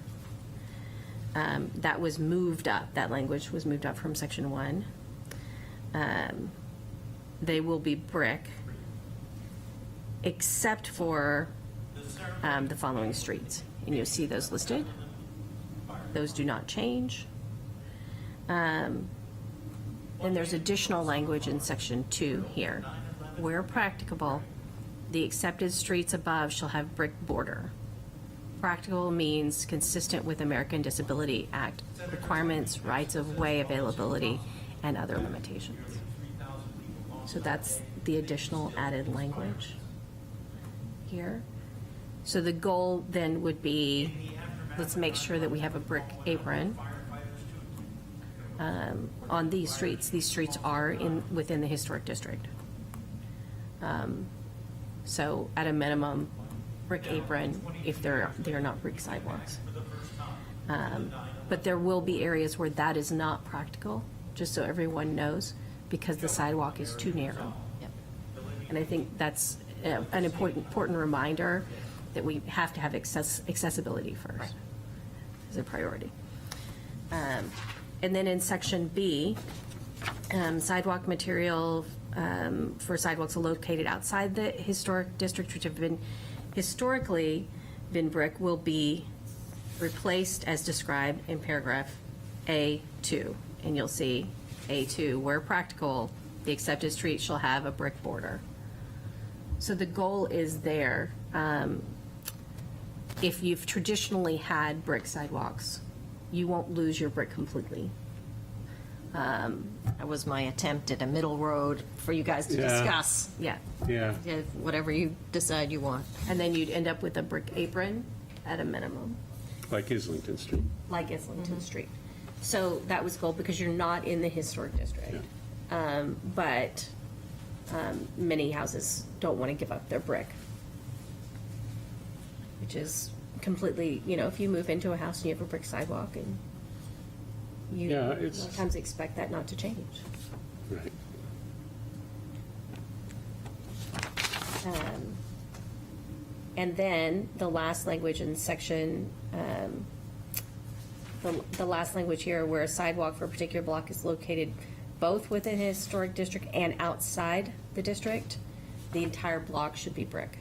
That was moved up. That language was moved up from Section 1. They will be brick, except for the following streets. And you'll see those listed. Those do not change. And there's additional language in Section 2 here. Where practicable, the accepted streets above shall have brick border. Practical means consistent with American Disability Act requirements, rights of way availability, and other limitations. So that's the additional added language here. So the goal then would be, let's make sure that we have a brick apron on these streets. These streets are within the historic district. So at a minimum, brick apron if they're not brick sidewalks. But there will be areas where that is not practical, just so everyone knows, because the sidewalk is too narrow. Yep. And I think that's an important reminder that we have to have accessibility first as a priority. And then in Section B, sidewalk material for sidewalks located outside the historic district, which have been historically been brick, will be replaced as described in paragraph A2. And you'll see A2, where practical, the accepted street shall have a brick border. So the goal is there. If you've traditionally had brick sidewalks, you won't lose your brick completely. That was my attempt at a middle road for you guys to Yeah. discuss. Yeah. Yeah. Yeah, whatever you decide you want. And then you'd end up with a brick apron at a minimum, Like Islington Street. like Islington Street. So that was goal because you're not in the historic district. But many houses don't want to give up their brick, which is completely, if you move into a house and you have a brick sidewalk, and you Yeah, it's- sometimes expect that not to change. Right. And then the last language in Section the last language here, where a sidewalk for a particular block is located both within a historic district and outside the district, the entire block should be brick.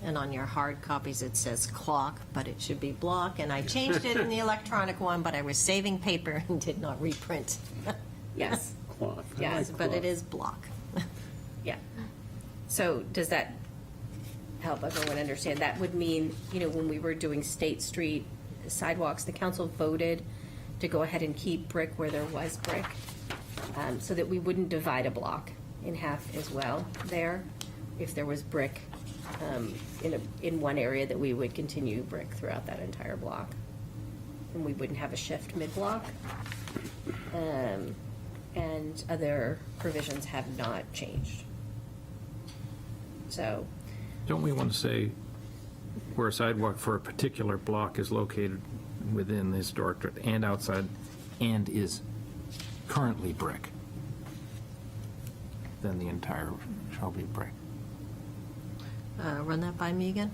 And on your hard copies, it says clock, but it should be block, and I changed it in the electronic one, but I was saving paper and did not reprint. Yes, Cloth. I Yes, like But it cloth. is block. yeah. So does that help everyone understand? That would mean, when we were doing State Street sidewalks, the council voted to go ahead and keep brick where there was brick, so that we wouldn't divide a block in half as well there. If there was brick in one area, that we would continue brick throughout that entire block. And we wouldn't have a shift mid-block. And other provisions have not changed. So, Don't we want to say where a sidewalk for a particular block is located within the historic district and outside and is currently brick? Then the entire shall be brick. Run that by me again.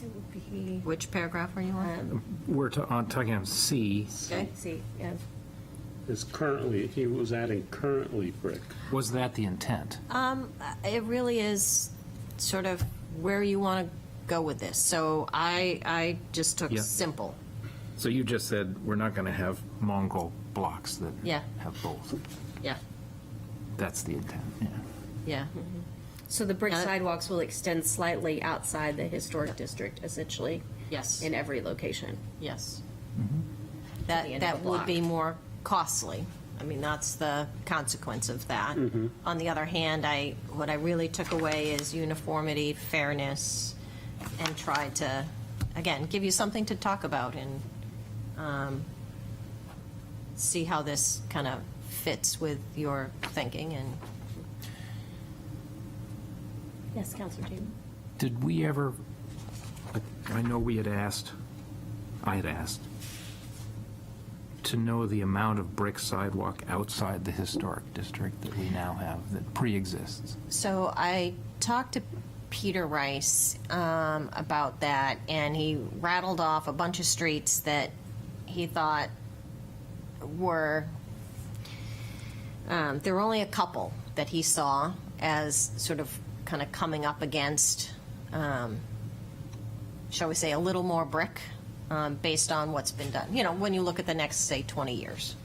it would be, Which paragraph are you on? We're talking on C. Okay. see, yeah. Is currently, he was adding currently brick. Was that the intent? It really is sort of where you want to go with this. So I just took Yeah. simple. So you just said we're not going to have Mongol blocks that Yeah. have both. Yeah, That's the intent, yeah. yeah. So the brick Got it. sidewalks will extend slightly outside the historic district, essentially, Yes, in every location. yes. the end of That the would block. be more costly. I mean, that's the consequence of that. On the other hand, what I really took away is uniformity, fairness, and tried to, again, give you something to talk about and see how this kind of fits with your thinking. And Yes, Counselor Tatum. Did we ever, I know we had asked, I had asked, to know the amount of brick sidewalk outside the historic district that we now have that pre-exists. so I talked to Peter Rice about that, and he rattled off a bunch of streets that he thought were, there were only a couple that he saw as sort of kind of coming up against, shall we say, a little more brick based on what's been done. When you look at the next, say, 20 years.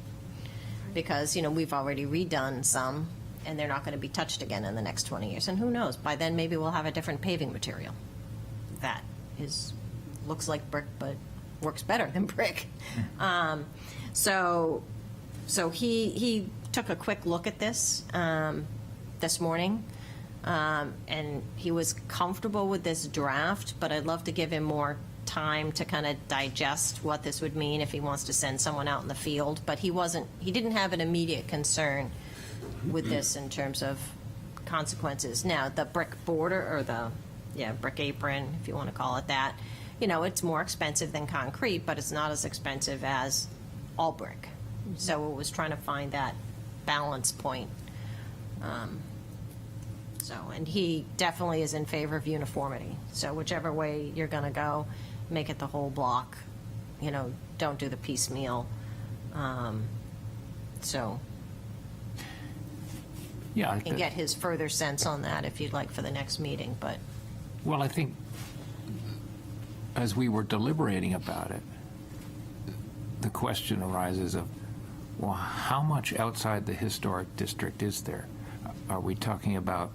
Because, we've already redone some, and they're not going to be touched again in the next 20 years. And who knows, by then maybe we'll have a different paving material that looks like brick but works better than brick. So he took a quick look at this this morning, and he was comfortable with this draft, but I'd love to give him more time to kind of digest what this would mean if he wants to send someone out in the field. But he didn't have an immediate concern with this in terms of consequences. Now, the brick border, or brick apron, if you want to call it that, it's more expensive than concrete, but it's not as expensive as all brick. So it was trying to find that balance point. And he definitely is in favor of uniformity. So whichever way you're going to go, make it the whole block. Don't do the piecemeal. Yeah. I can get his further sense on that if you'd like for the next meeting, but Well, I think as we were deliberating about it, the question arises of, well, how much outside the historic district is there? Are we talking about,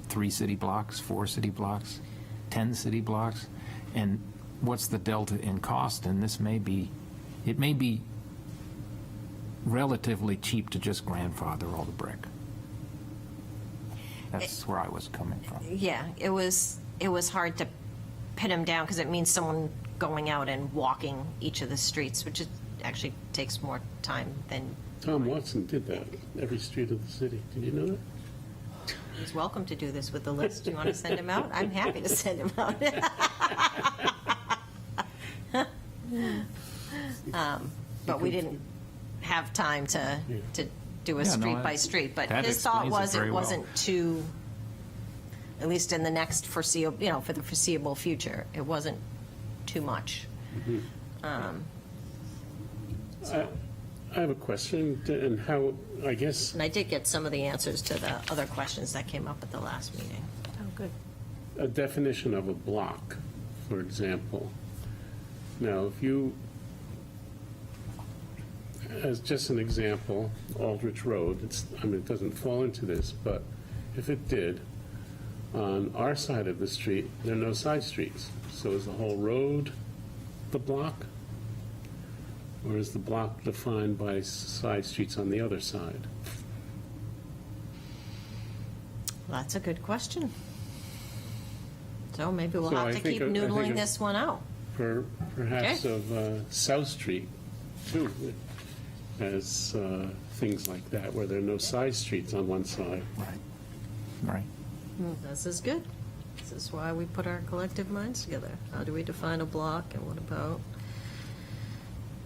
3 city blocks, 4 city blocks, 10 city blocks? And what's the delta in cost? And it may be relatively cheap to just grandfather all the brick. That's where I was coming from. yeah, it was hard to pin him down because it means someone going out and walking each of the streets, which actually takes more time than Tom Watson did that, every street of the city. Did you know that? he's welcome to do this with the list. Do you want to send him out? I'm happy to send him out. But we didn't have time to do a Yeah, no, street by street. But that his thought explains it was very it well. wasn't too, at least in the next foreseeable, for the foreseeable future, it wasn't too much. I have a question, and how, I guess, And I did get some of the answers to the other questions that came up at the last meeting. Oh, good. a definition of a block, for example. Now, if you, as just an example, Aldrich Road, it doesn't fall into this, but if it did, on our side of the street, there are no side streets. So is the whole road the block? Or is the block defined by side streets on the other side? That's a good question. So maybe we'll So have I to think keep I think noodling of- this one out. Perhaps Okay. of South Street, too, as things like that, where there are no side streets on one side. Right. Right. This is good. This is why we put our collective minds together. How do we define a block, and what about?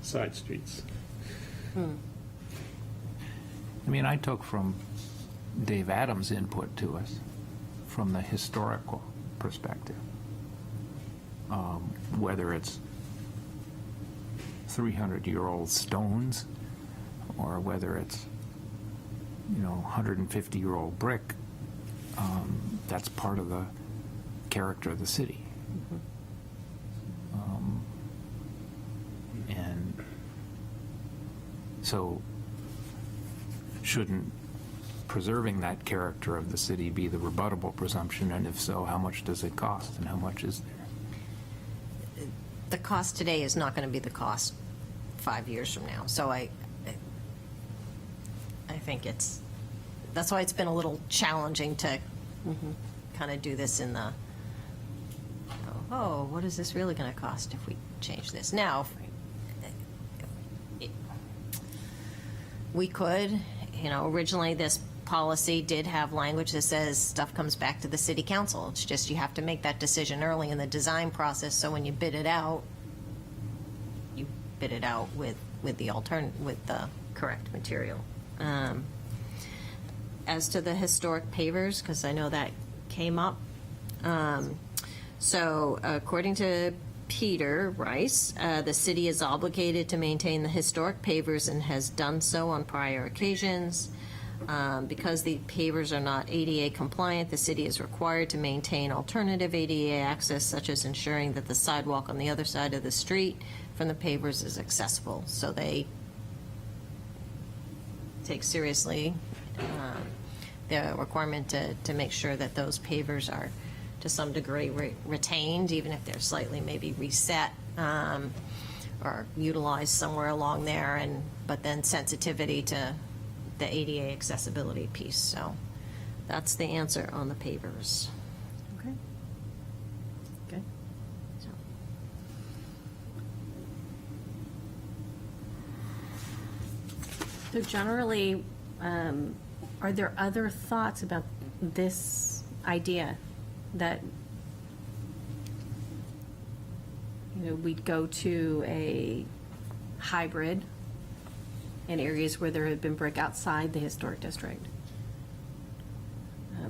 Side streets. I mean, I took from Dave Adams' input to us, from the historical perspective, whether it's 300-year-old stones or whether it's, 150-year-old brick, that's part of the character of the city. And so shouldn't preserving that character of the city be the rebuttable presumption? And if so, how much does it cost and how much is there? The cost today is not going to be the cost 5 years from now. So I think that's why it's been a little challenging to kind of do this in the, what is this really going to cost if we change this? Now, we could, originally this policy did have language that says stuff comes back to the city council. It's just you have to make that decision early in the design process, so when you bid it out, you bid it out with the correct material. As to the historic pavers, because I know that came up, so according to Peter Rice, the city is obligated to maintain the historic pavers and has done so on prior occasions. Because the pavers are not ADA compliant, the city is required to maintain alternative ADA access, such as ensuring that the sidewalk on the other side of the street from the pavers is accessible. So they take seriously the requirement to make sure that those pavers are to some degree retained, even if they're slightly maybe reset or utilized somewhere along there, but then sensitivity to the ADA accessibility piece. So that's the answer on the pavers. Okay. Good. So, So generally, are there other thoughts about this idea that, we'd go to a hybrid in areas where there had been brick outside the historic district?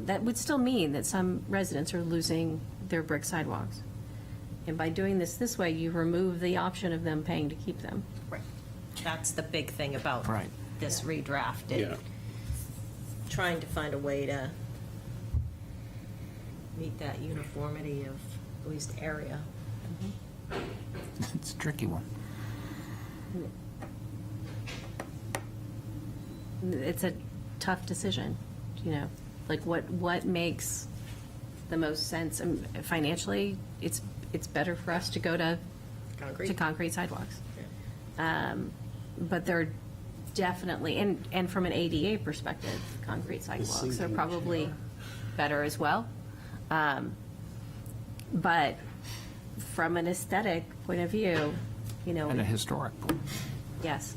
That would still mean that some residents are losing their brick sidewalks. And by doing this way, you remove the option of them paying to keep them. right. That's the big thing about Right. this redraft. Yeah. Trying to find a way to meet that uniformity of at least area. It's a tricky one. It's a tough decision, like what makes the most sense. Financially, it's better for us to go to concrete sidewalks. But they're definitely, and from an ADA perspective, concrete sidewalks are probably better as well. But from an aesthetic point of view, And a historic one. yes,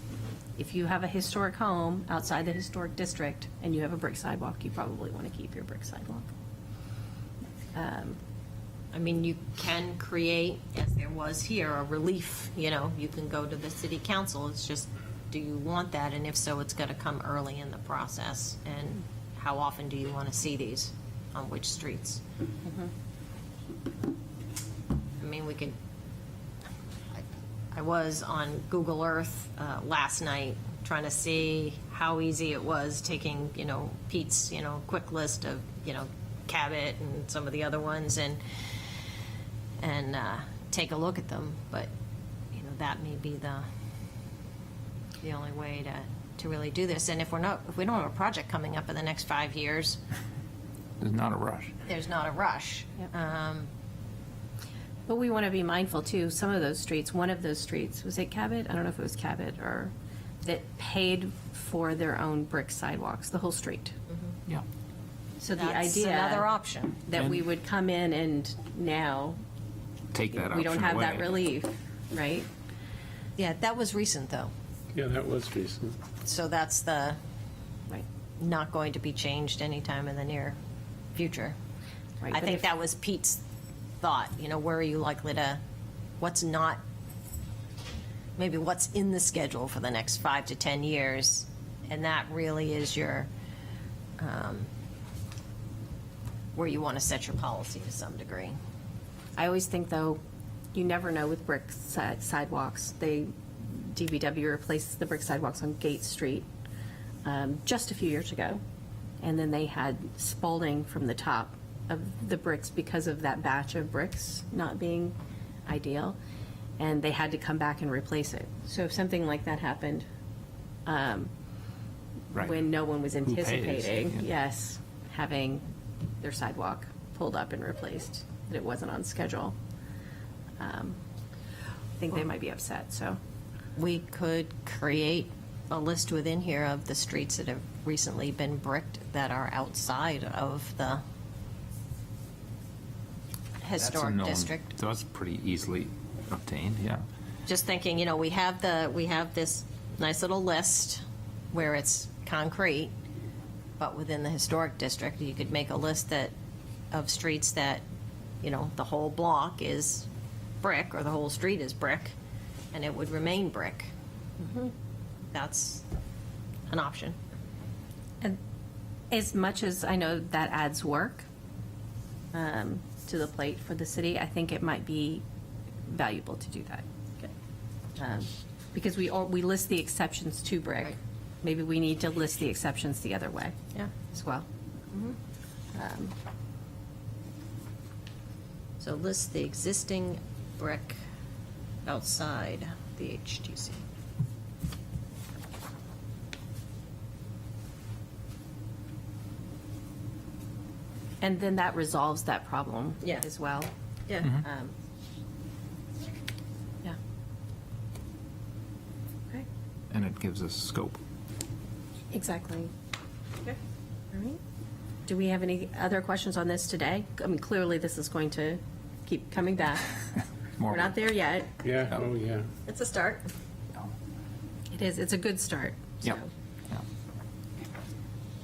if you have a historic home outside the historic district and you have a brick sidewalk, you probably want to keep your brick sidewalk. I mean, you can create, as there was here, a relief, you can go to the city council. It's just, do you want that? And if so, it's got to come early in the process. And how often do you want to see these on which streets? I mean, we could, I was on Google Earth last night trying to see how easy it was taking, Pete's, quick list of, Cabot and some of the other ones and take a look at them. But, that may be the only way to really do this. And if we don't have a project coming up in the next 5 years, There's not a rush. there's not a rush. But we want to be mindful too, some of those streets, one of those streets, was it Cabot? I don't know if it was Cabot or, that paid for their own brick sidewalks, the whole street. Yeah. So the That's idea. another option. That we would come in and now, Take that option we don't have that away. relief, right? Yeah, that was recent, though. Yeah, that was recent. So that's Right. not going to be changed anytime in the near future. Right, I but think if- that was Pete's thought, where are you likely to, what's not, maybe what's in the schedule for the next 5 to 10 years, and that really is your, where you want to set your policy to some degree. I always think, though, you never know with brick sidewalks. DVW replaced the brick sidewalks on Gate Street just a few years ago. And then they had spalding from the top of the bricks because of that batch of bricks not being ideal. And they had to come back and replace it. So if something like that happened Right. when no one was pays? anticipating, Yeah. yes, having their sidewalk pulled up and replaced, that it wasn't on schedule. I think they might be upset, so. We could create a list within here of the streets that have recently been bricked that are outside of the That's a historic known- district. That's pretty easily obtained, yeah. Just thinking, we have this nice little list where it's concrete, but within the historic district, you could make a list of streets that, the whole block is brick or the whole street is brick, and it would remain brick. That's an option. And as much as I know that adds work to the plate for the city, I think it might be valuable to do that. Because we list the exceptions to brick. Right. Maybe we need to list the exceptions the other way Yeah. as well. So list the existing brick outside the HTC. And then that resolves that problem Yeah. as well. Yeah. Yeah. Okay, And it gives us scope. exactly. Okay. All right. Do we have any other questions on this today? I mean, clearly this is going to keep coming back. More We're not there yet. Yeah, oh, yeah. It's a start. No. It is, it's a good start. Yep. So,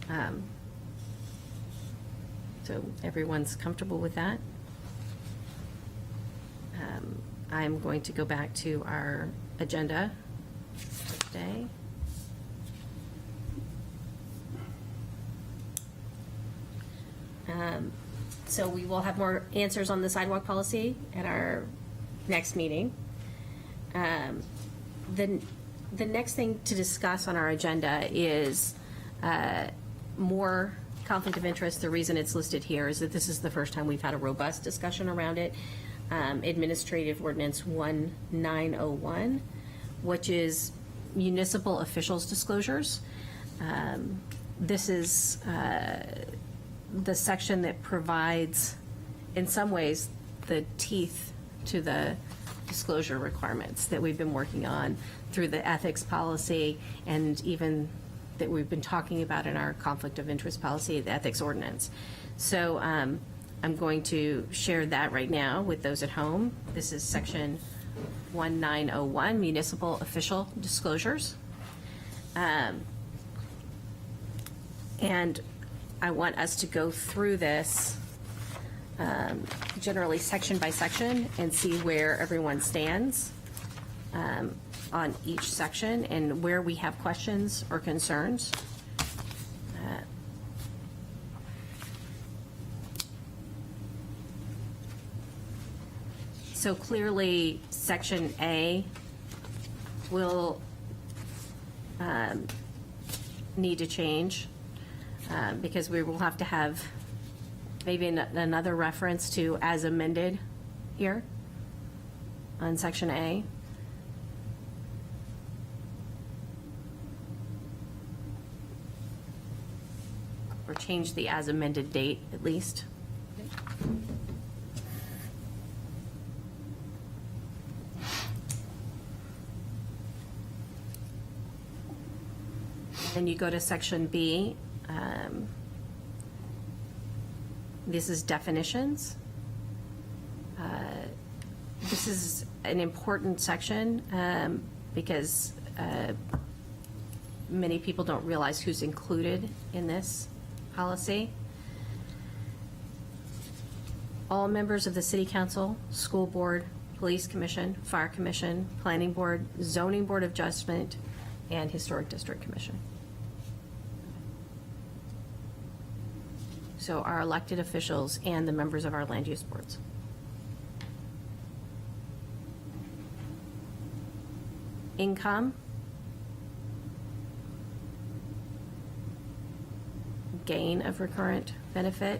Yeah. So everyone's comfortable with that? I'm going to go back to our agenda for today. So we will have more answers on the sidewalk policy at our next meeting. The next thing to discuss on our agenda is more conflict of interest. The reason it's listed here is that this is the first time we've had a robust discussion around it. Administrative Ordinance 1901, which is municipal officials' disclosures. This is the section that provides, in some ways, the teeth to the disclosure requirements that we've been working on through the ethics policy and even that we've been talking about in our conflict of interest policy, the ethics ordinance. So I'm going to share that right now with those at home. This is section 1901, municipal official disclosures. And I want us to go through this generally section by section and see where everyone stands on each section and where we have questions or concerns. So clearly, section A will need to change because we will have to have maybe another reference to as amended here on section A. Or change the as amended date at least. Then you go to section B. This is definitions. This is an important section because many people don't realize who's included in this policy. All members of the City Council, School Board, Police Commission, Fire Commission, Planning Board, Zoning Board of Adjustment, and Historic District Commission. So our elected officials and the members of our land use boards. Income. Gain of recurrent benefit,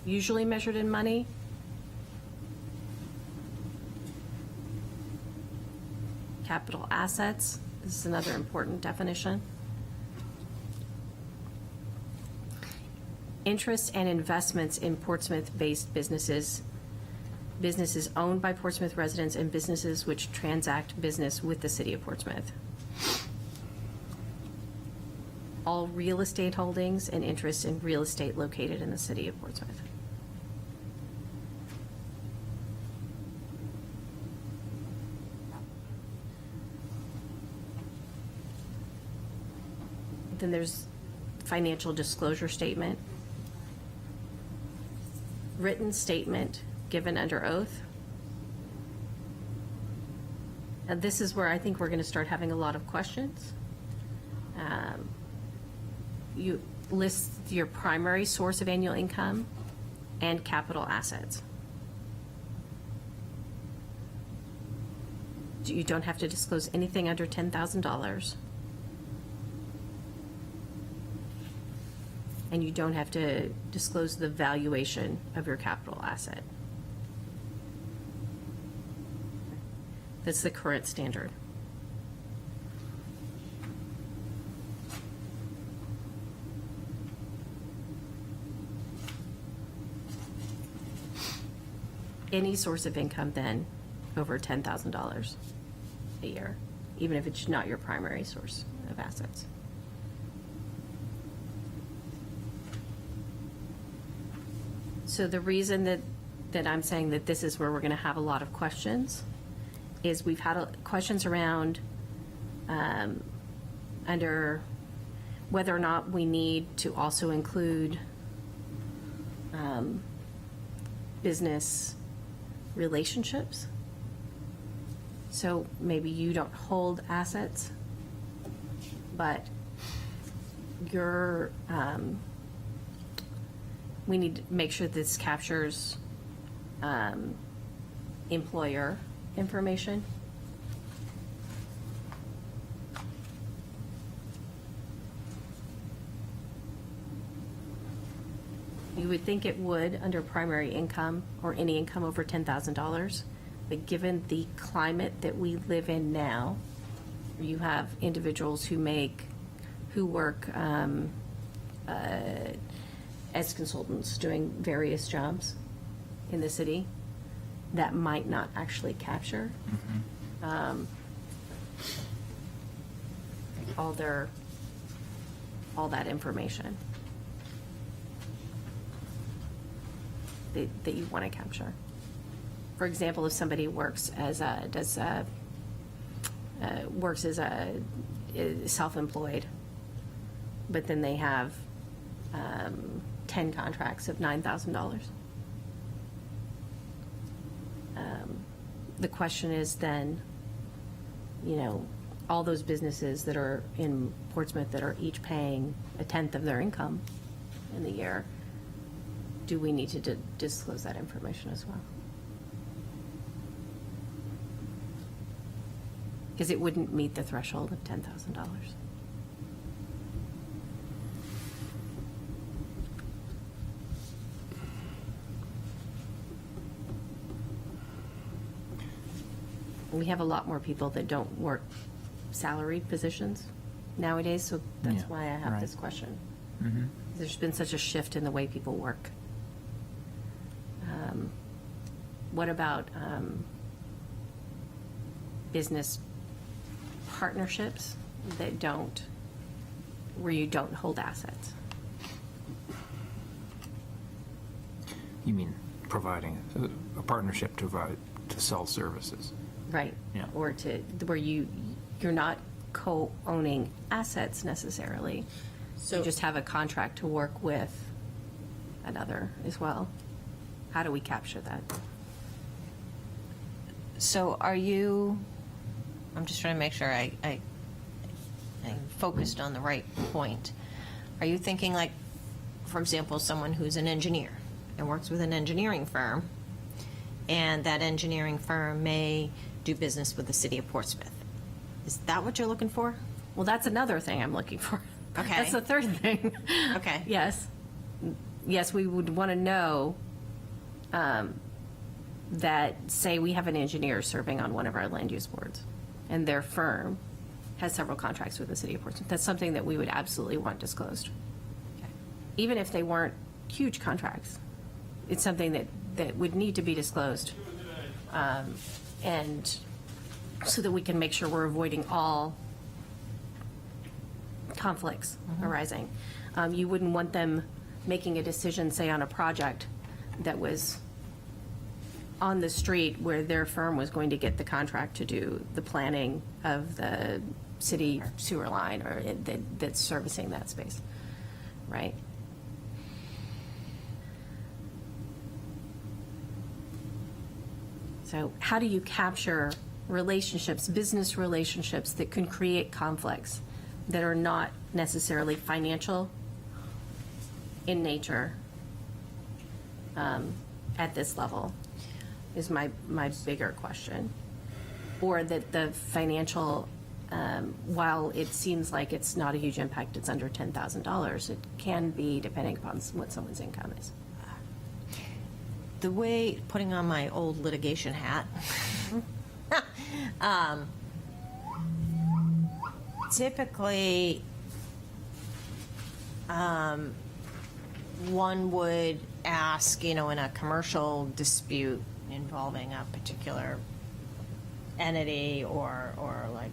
usually measured in money. Capital assets, this is another important definition. Interests and investments in Portsmouth-based businesses, businesses owned by Portsmouth residents, and businesses which transact business with the City of Portsmouth. All real estate holdings and interests in real estate located in the City of Portsmouth. Then there's financial disclosure statement. Written statement given under oath. And this is where I think we're going to start having a lot of questions. You list your primary source of annual income and capital assets. You don't have to disclose anything under $10,000. And you don't have to disclose the valuation of your capital asset. That's the current standard. Any source of income then over $10,000 a year, even if it's not your primary source of assets. So the reason that I'm saying that this is where we're going to have a lot of questions is we've had questions around under whether or not we need to also include business relationships. So maybe you don't hold assets, but you're we need to make sure this captures employer information. You would think it would under primary income or any income over $10,000, but given the climate that we live in now, you have individuals who work as consultants doing various jobs in the city that might not actually capture all that information that you want to capture. For example, if somebody works as self-employed, but then they have 10 contracts of $9,000. The question is then, all those businesses that are in Portsmouth that are each paying a tenth of their income in the year, do we need to disclose that information as well? because it wouldn't meet the threshold of $10,000. We have a lot more people that don't work salaried positions nowadays, so that's Yeah, why I have right. this question. There's been such a shift in the way people work. What about business partnerships that don't, where you don't hold assets? You mean providing a partnership to sell services? Right. Yeah. Or where you're not co-owning assets necessarily. So- You just have a contract to work with another as well. How do we capture that? So are you, I'm just trying to make sure I'm focused on the right point. Are you thinking like, for example, someone who's an engineer and works with an engineering firm, and that engineering firm may do business with the city of Portsmouth? Is that what you're looking for? Well, that's another thing I'm looking for. Okay. That's the third thing. Okay. Yes. Yes, we would want to know that, say, we have an engineer serving on one of our land use boards, and their firm has several contracts with the city of Portsmouth. That's something that we would absolutely want disclosed. Even if they weren't huge contracts, it's something that would need to be disclosed. And so that we can make sure we're avoiding all conflicts arising. You wouldn't want them making a decision, say, on a project that was on the street where their firm was going to get the contract to do the planning of the city sewer line or that's servicing that space, right? So how do you capture relationships, business relationships that can create conflicts that are not necessarily financial in nature at this level is my bigger question. Or that the financial, while it seems like it's not a huge impact, it's under $10,000, it can be depending upon what someone's income is. The way, putting on my old litigation hat, typically, one would ask, in a commercial dispute involving a particular entity or like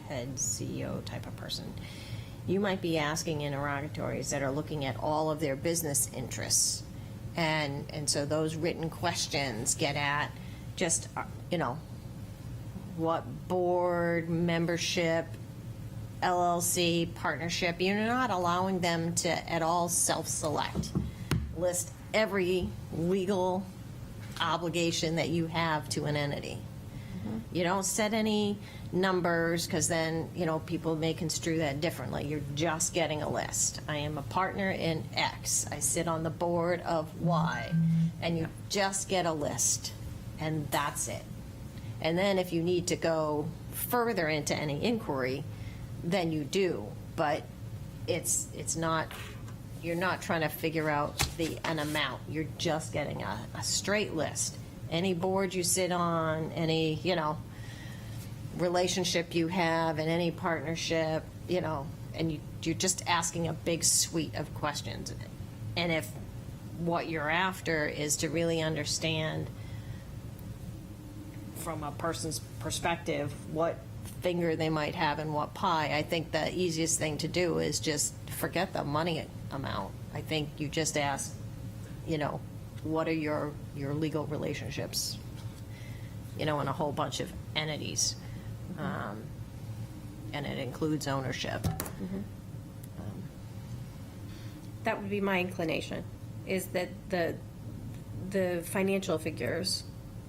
head CEO type of person, you might be asking interrogatories that are looking at all of their business interests. And so those written questions get at just, what board membership, LLC, partnership, you're not allowing them to at all self-select. List every legal obligation that you have to an entity. You don't set any numbers because then, people may construe that differently. You're just getting a list. I am a partner in X. I sit on the board of Y. And you just get a list. And that's it. And then if you need to go further into any inquiry, then you do. But it's not, you're not trying to figure out an amount. You're just getting a straight list. Any board you sit on, any, relationship you have in any partnership, and you're just asking a big suite of questions. And if what you're after is to really understand from a person's perspective what finger they might have in what pie, I think the easiest thing to do is just forget the money amount. I think you just ask, what are your legal relationships, in a whole bunch of entities. And it includes ownership. That would be my inclination, is that the financial figures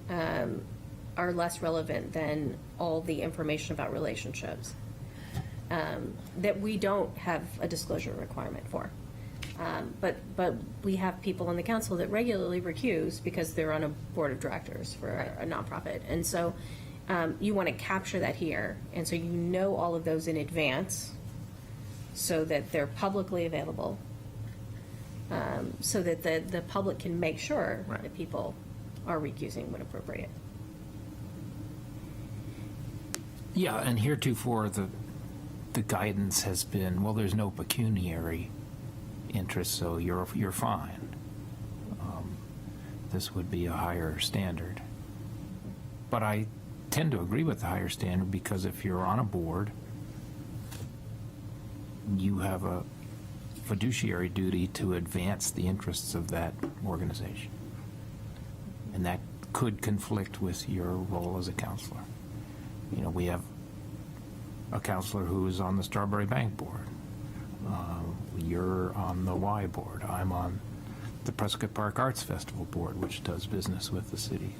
are less relevant than all the information about relationships that we don't have a disclosure requirement for. But we have people on the council that regularly recuse because they're on a board of directors for a nonprofit. And so you want to capture that here. And so you know all of those in advance so that they're publicly available, so that the public can make sure Right. that people are recusing when appropriate. Yeah, and heretofore, the guidance has been, well, there's no pecuniary interest, so you're fine. This would be a higher standard. But I tend to agree with the higher standard, because if you're on a board, you have a fiduciary duty to advance the interests of that organization. And that could conflict with your role as a counselor. You know, we have a counselor who is on the Strawberry Bank board. You're on the Y board. I'm on the Prescott Park Arts Festival board, which does business with the city.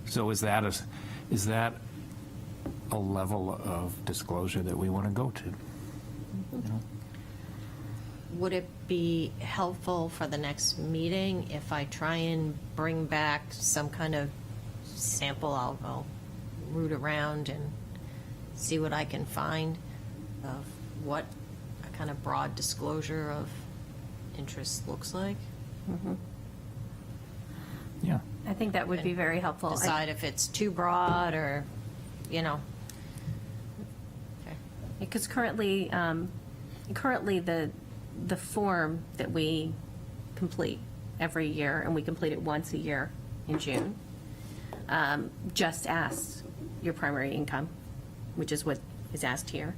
So is that a level of disclosure that we want to go to? You know? Would it be helpful for the next meeting if I try and bring back some kind of sample? I'll root around and see what I can find of what a kind of broad disclosure of interest looks like. Yeah. I think that would be very helpful. Decide if it's too broad or, you know. Okay. Because currently the form that we complete every year, and we complete it once a year in June, just asks your primary income, which is what is asked here,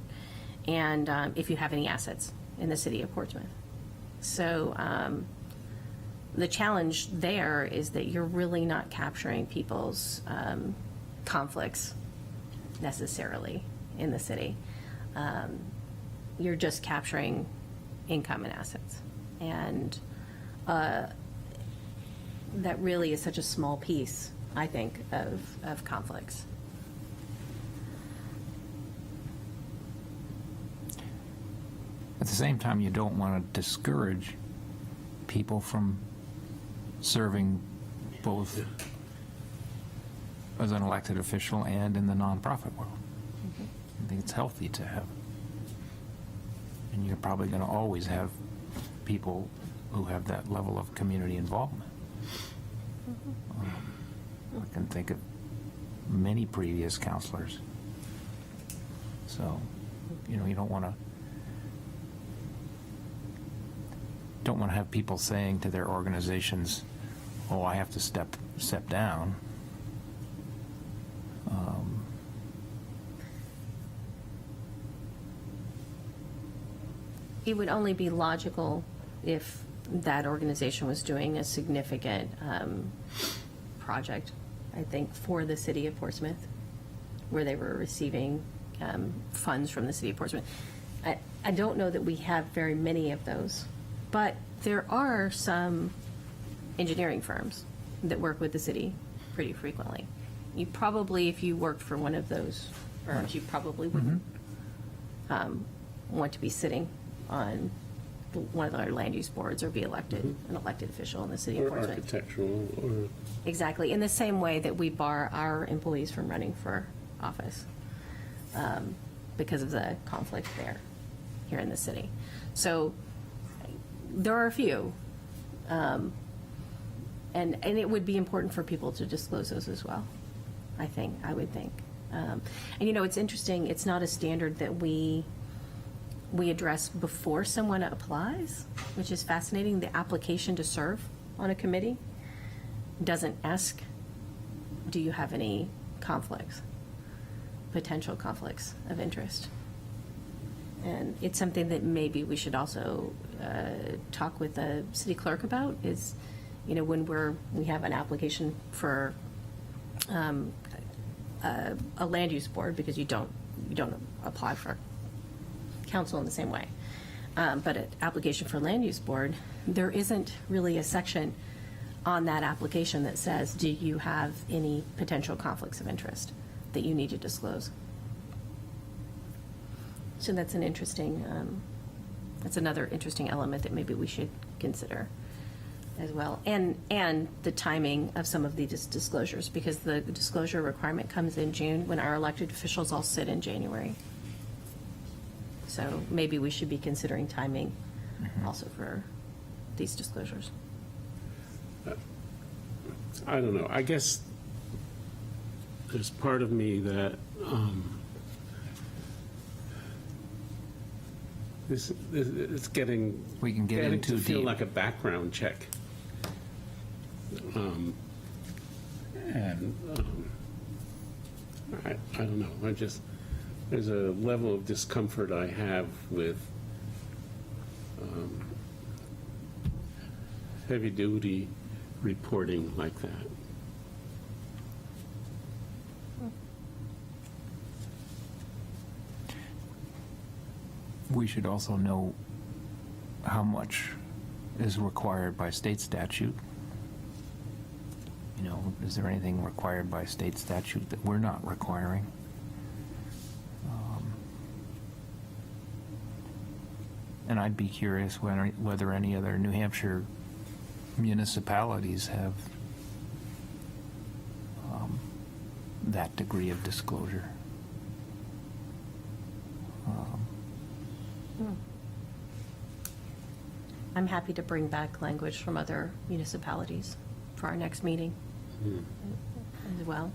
and if you have any assets in the city of Portsmouth. So the challenge there is that you're really not capturing people's conflicts necessarily in the city. You're just capturing income and assets. And that really is such a small piece, I think, of conflicts. At the same time, you don't want to discourage people from serving both as an elected official and in the nonprofit world. I think it's healthy to have. And you're probably going to always have people who have that level of community involvement. I can think of many previous counselors. So, you know, you don't want to have people saying to their organizations, "Oh, I have to step down." It would only be logical if that organization was doing a significant project, I think, for the city of Portsmouth, where they were receiving funds from the city of Portsmouth. I don't know that we have very many of those, but there are some engineering firms that work with the city pretty frequently. You probably, if you worked for one of those firms, you probably wouldn't want to be sitting on one of our land use boards or be elected, an elected official in the city of Or Portsmouth. architectural, or Exactly, in the same way that we bar our employees from running for office because of the conflict there, here in the city. So there are a few, and it would be important for people to disclose those as well, I would think. And you know, it's interesting, it's not a standard that we address before someone applies, which is fascinating. The application to serve on a committee doesn't ask, do you have any conflicts, potential conflicts of interest? And it's something that maybe we should also talk with the city clerk about, is, you know, when we have an application for a land use board, because you don't apply for council in the same way. But an application for land use board, there isn't really a section on that application that says, do you have any potential conflicts of interest that you need to disclose? So that's an interesting, that's another interesting element that maybe we should consider as well, and the timing of some of these disclosures, because the disclosure requirement comes in June when our elected officials all sit in January. So maybe we should be considering timing also for these disclosures. I don't know. I guess there's part of me that it's getting We can get getting in too to feel deep. like a background check. I don't know. There's a level of discomfort I have with heavy-duty reporting like that. We should also know how much is required by state statute. You know, is there anything required by state statute that we're not requiring? And I'd be curious whether any other New Hampshire municipalities have that degree of disclosure. I'm happy to bring back language from other municipalities for our next meeting as well.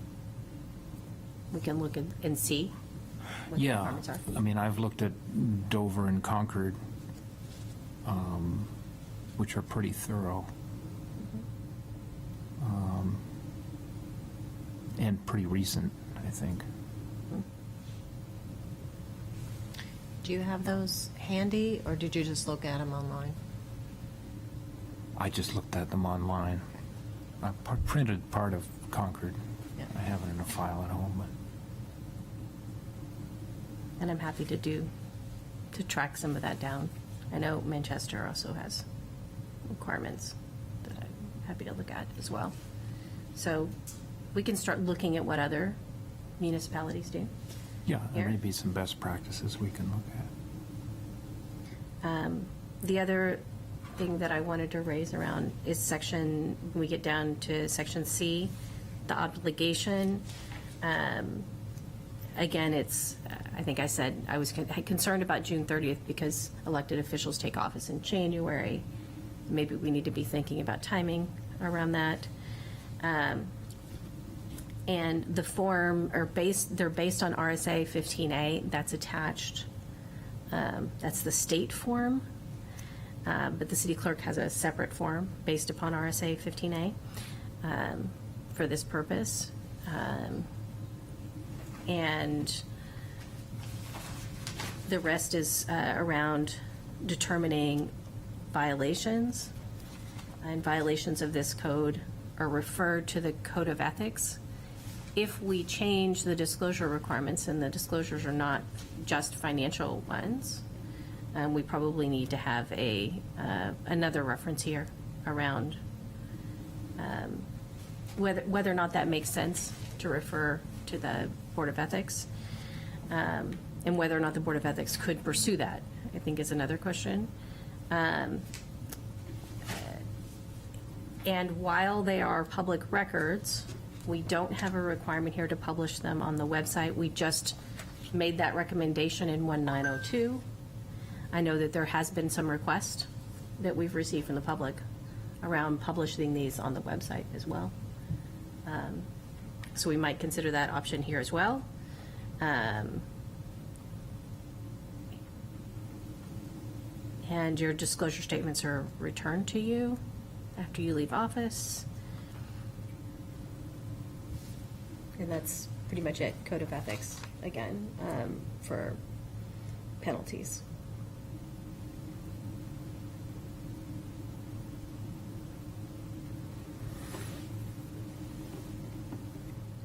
We can look and see what the Yeah, requirements are. I mean, I've looked at Dover and Concord, which are pretty thorough. And pretty recent, I think. Do you have those handy, or did you just look at them online? I just looked at them online. I printed part of Concord. Yeah. I have it in a file at home, but And I'm happy to track some of that down. I know Manchester also has requirements that I'm happy to look at as well. So we can start looking at what other municipalities do. yeah, there Here? may be some best practices we can look at. The other thing that I wanted to raise around is when we get down to section C, the obligation. Again, I think I said I was concerned about June 30th because elected officials take office in January. Maybe we need to be thinking about timing around that. And the form they're based on RSA 15A, that's attached. That's the state form. But the city clerk has a separate form based upon RSA 15A for this purpose. And the rest is around determining violations. And violations of this code are referred to the Code of Ethics. If we change the disclosure requirements and the disclosures are not just financial ones, we probably need to have another reference here around whether or not that makes sense to refer to the Board of Ethics, and whether or not the Board of Ethics could pursue that, I think is another question. And while they are public records, we don't have a requirement here to publish them on the website. We just made that recommendation in 1902. I know that there has been some request that we've received from the public around publishing these on the website as well. So we might consider that option here as well. And your disclosure statements are returned to you after you leave office. And that's pretty much it. Code of Ethics, again, for penalties.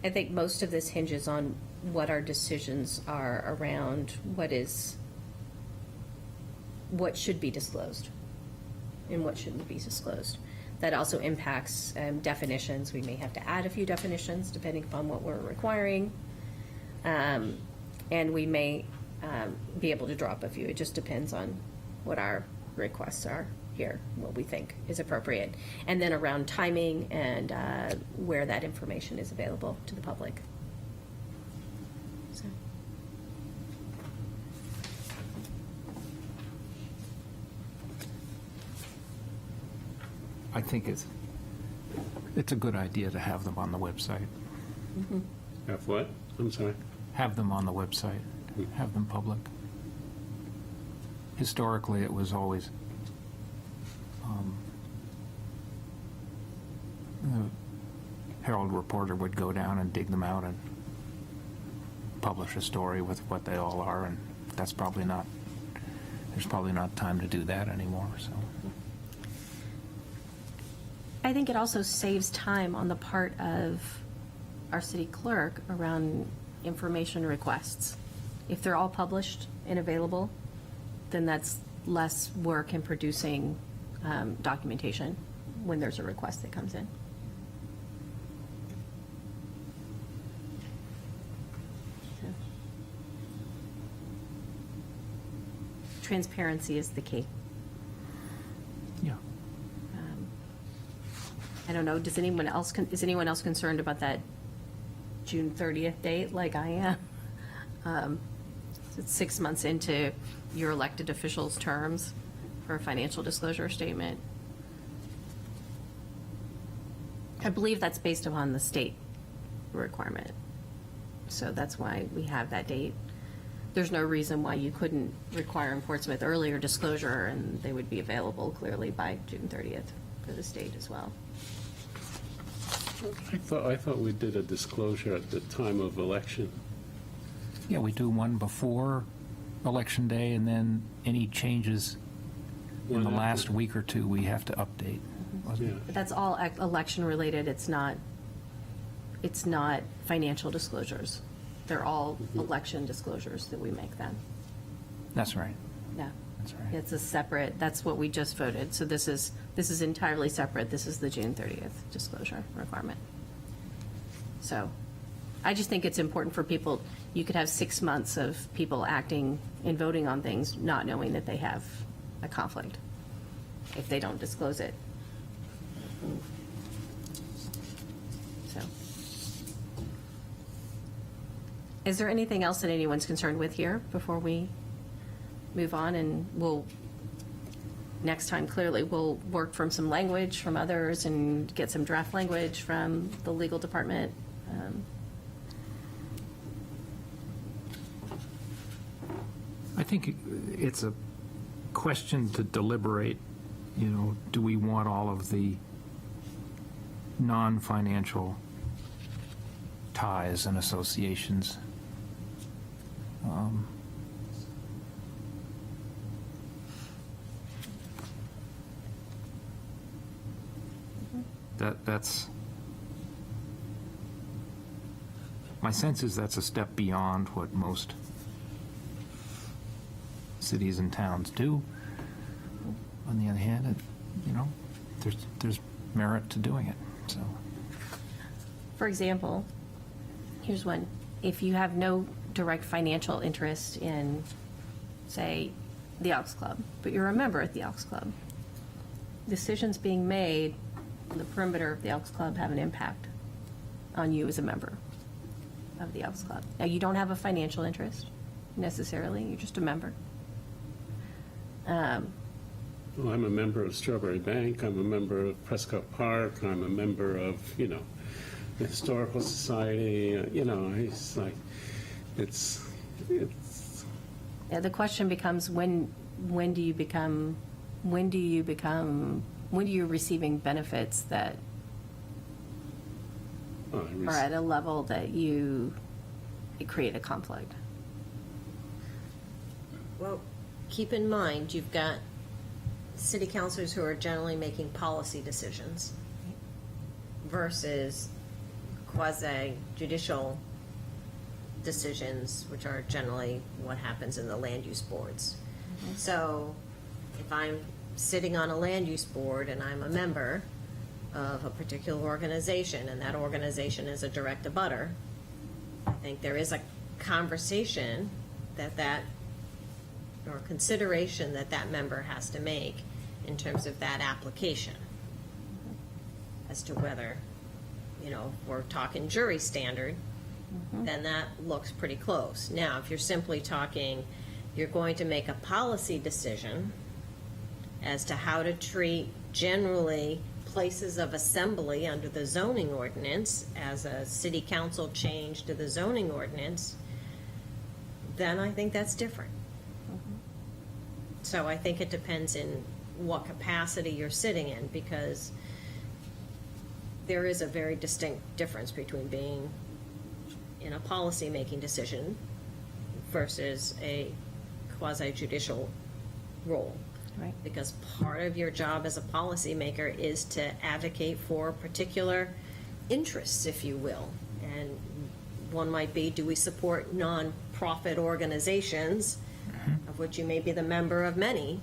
I think most of this hinges on what our decisions are around what should be disclosed and what shouldn't be disclosed. That also impacts definitions. We may have to add a few definitions depending upon what we're requiring. And we may be able to drop a few. It just depends on what our requests are here, what we think is appropriate. And then around timing and where that information is available to the public. So. I think it's a good idea to have them on the website. Have what? I'm sorry. Have them on the website. Have them public. Historically, it was always the Herald reporter would go down and dig them out and publish a story with what they all are, and that's probably not, there's probably not time to do that anymore, so. I think it also saves time on the part of our city clerk around information requests. If they're all published and available, then that's less work in producing documentation when there's a request that comes in. Transparency is the key. Yeah. I don't know, does anyone else, is anyone else concerned about that June 30th date like I am? It's 6 months into your elected officials' terms for a financial disclosure statement. I believe that's based upon the state requirement. So that's why we have that date. There's no reason why you couldn't require in Portsmouth earlier disclosure, and they would be available clearly by June 30th for the state as well. I thought we did a disclosure at the time of election. Yeah, we do one before Election Day, and then any changes in the One last after. week or two, we have to update. wasn't it? Yeah. But that's all election related. It's not financial disclosures. They're all election disclosures that we make then. That's right. Yeah. That's right. It's a separate, that's what we just voted. So this is entirely separate. This is the June 30th disclosure requirement. So I just think it's important for people, you could have 6 months of people acting and voting on things, not knowing that they have a conflict if they don't disclose it. So. Is there anything else that anyone's concerned with here before we move on? And we'll, next time, clearly, we'll work from some language from others and get some draft language from the legal department. I think it's a question to deliberate, do we want all of the non-financial ties and associations? That's my sense is that's a step beyond what most cities and towns do. On the other hand, there's merit to doing it. So, For example, here's one. If you have no direct financial interest in, say, the Elks Club, but you're a member at the Elks Club, decisions being made on the perimeter of the Elks Club have an impact on you as a member of the Elks Club. Now, you don't have a financial interest necessarily, you're just a member. Well, I'm a member of Strawberry Bank, I'm a member of Prescott Park, I'm a member of, the Historical Society, it's like, it's, Yeah, the question becomes when do you receiving benefits that are at a level that it create a conflict? Well, keep in mind, you've got city councilors who are generally making policy decisions versus quasi-judicial decisions, which are generally what happens in the land use boards. So if I'm sitting on a land use board and I'm a member of a particular organization and that organization is a direct abutter, I think there is a conversation or consideration that member has to make in terms of that application as to whether, if we're talking jury standard, then that looks pretty close. Now, if you're simply talking, you're going to make a policy decision as to how to treat generally places of assembly under the zoning ordinance as a city council change to the zoning ordinance, then I think that's different. So I think it depends in what capacity you're sitting in, because there is a very distinct difference between being in a policy-making decision versus a quasi-judicial role. Right. Because part of your job as a policymaker is to advocate for particular interests, if you will. And one might be, do we support nonprofit organizations, of which you may be the member of many,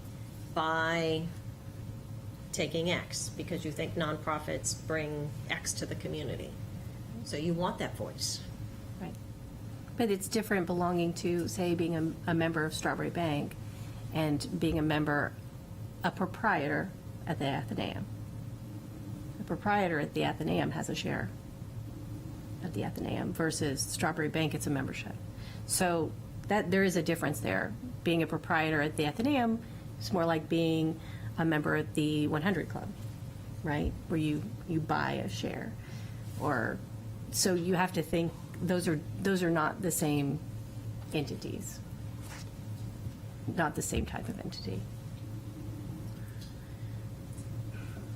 by taking X, because you think nonprofits bring X to the community. So you want that voice. Right. But it's different belonging to, say, being a member of Strawberry Bank and being a proprietor at the Athenaeum. A proprietor at the Athenaeum has a share of the Athenaeum versus Strawberry Bank, it's a membership. So that there is a difference there. Being a proprietor at the Athenaeum is more like being a member at the 100 Club, right? Where you buy a share. Or, so you have to think, those are not the same entities. Not the same type of entity.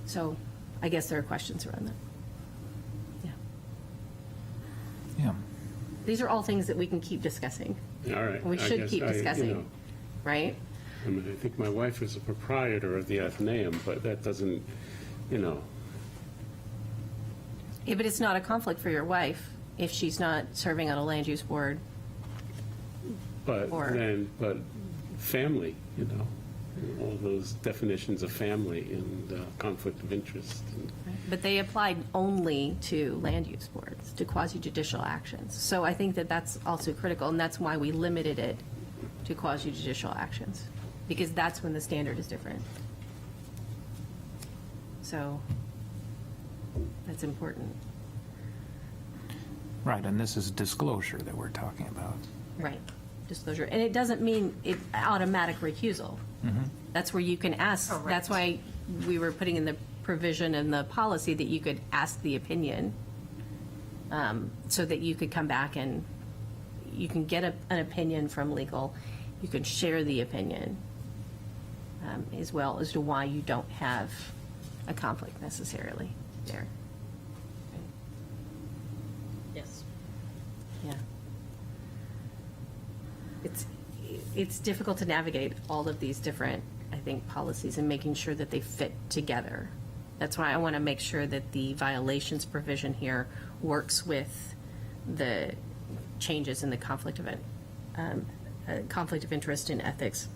So I guess there are questions around that. Yeah. Yeah. These are all things that we can keep discussing. All right. We I should guess keep I discussing, right? I mean, I think my wife is a proprietor of the Athenaeum, but that doesn't, Yeah, but it's not a conflict for your wife if she's not serving on a land use board. but Or- but family, all those definitions of family and conflict of interest. And, But they applied only to land use boards, to quasi-judicial actions. So I think that that's also critical, and that's why we limited it to quasi-judicial actions, because that's when the standard is different. So that's important. Right, and this is disclosure that we're talking about. Right. Disclosure. And it doesn't mean it automatic recusal. That's where you can ask. Correct. That's why we were putting in the provision in the policy that you could ask the opinion, so that you could come back and you can get an opinion from legal. You can share the opinion as well as to why you don't have a conflict necessarily there. Yes. Yeah. It's difficult to navigate all of these different, I think, policies and making sure that they fit together. That's why I want to make sure that the violations provision here works with the changes in the conflict of interest and ethics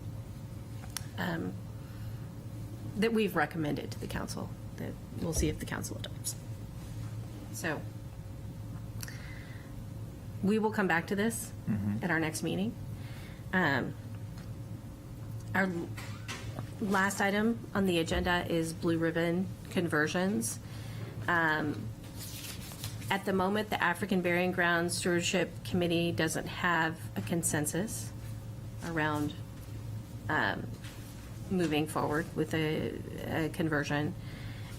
that we've recommended to the council, that we'll see if the council adopts. So we will come back to this at our next meeting. Our last item on the agenda is Blue Ribbon conversions. At the moment, the African Burying Ground Stewardship Committee doesn't have a consensus around moving forward with a conversion.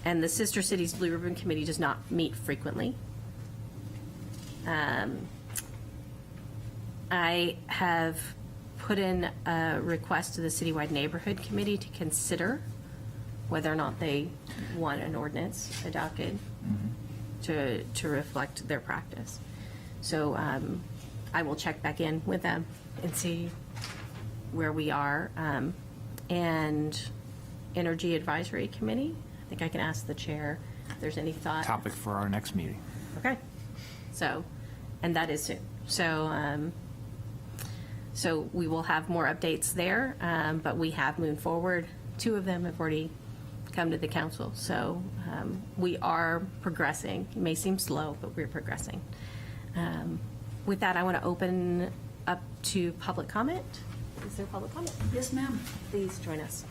And the Sister Cities Blue Ribbon Committee does not meet frequently. I have put in a request to the Citywide Neighborhood Committee to consider whether or not they want an ordinance adopted to reflect their practice. So I will check back in with them and see where we are. And Energy Advisory Committee, I think I can ask the chair if there's any thought. Topic for our next meeting. Okay. So, and that is soon. So we will have more updates there, but we have moved forward. 2 of them have already come to the council. So we are progressing. It may seem slow, but we're progressing. With that, I want to open up to public comment. Is there public comment? Yes, ma'am. Please join us.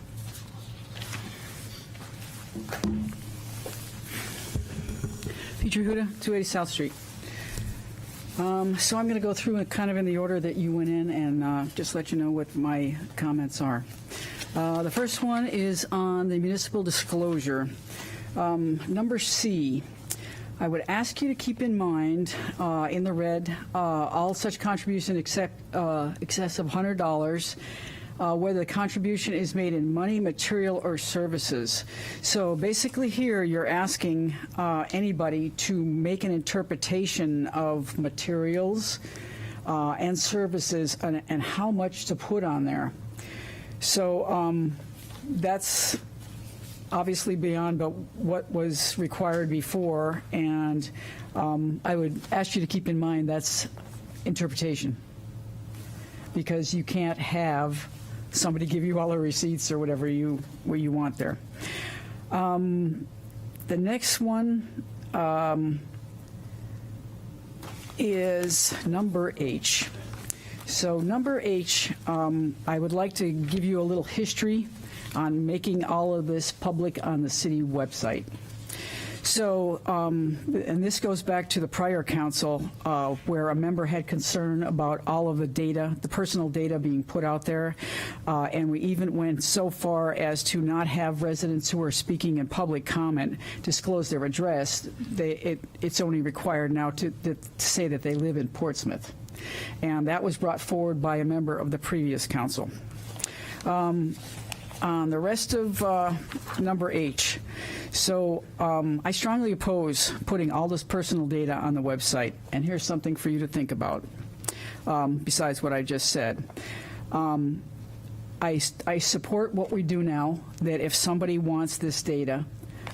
Peter Huda, 280 South Street. So I'm going to go through it kind of in the order that you went in and just let you know what my comments are. The first one is on the municipal disclosure. Number C, I would ask you to keep in mind, in the red, all such contribution except excess of $100, whether the contribution is made in money, material, or services. So basically here, you're asking anybody to make an interpretation of materials and services and how much to put on there. So that's obviously beyond what was required before, and I would ask you to keep in mind that's interpretation, because you can't have somebody give you all the receipts or whatever you want there. The next one is number H. So number H, I would like to give you a little history on making all of this public on the city website. So, and this goes back to the prior council, where a member had concern about all of the data, the personal data being put out there, and we even went so far as to not have residents who are speaking in public comment disclose their address. It's only required now to say that they live in Portsmouth. And that was brought forward by a member of the previous council. On the rest of number H, so I strongly oppose putting all this personal data on the website, and here's something for you to think about, besides what I just said. I support what we do now, that if somebody wants this data,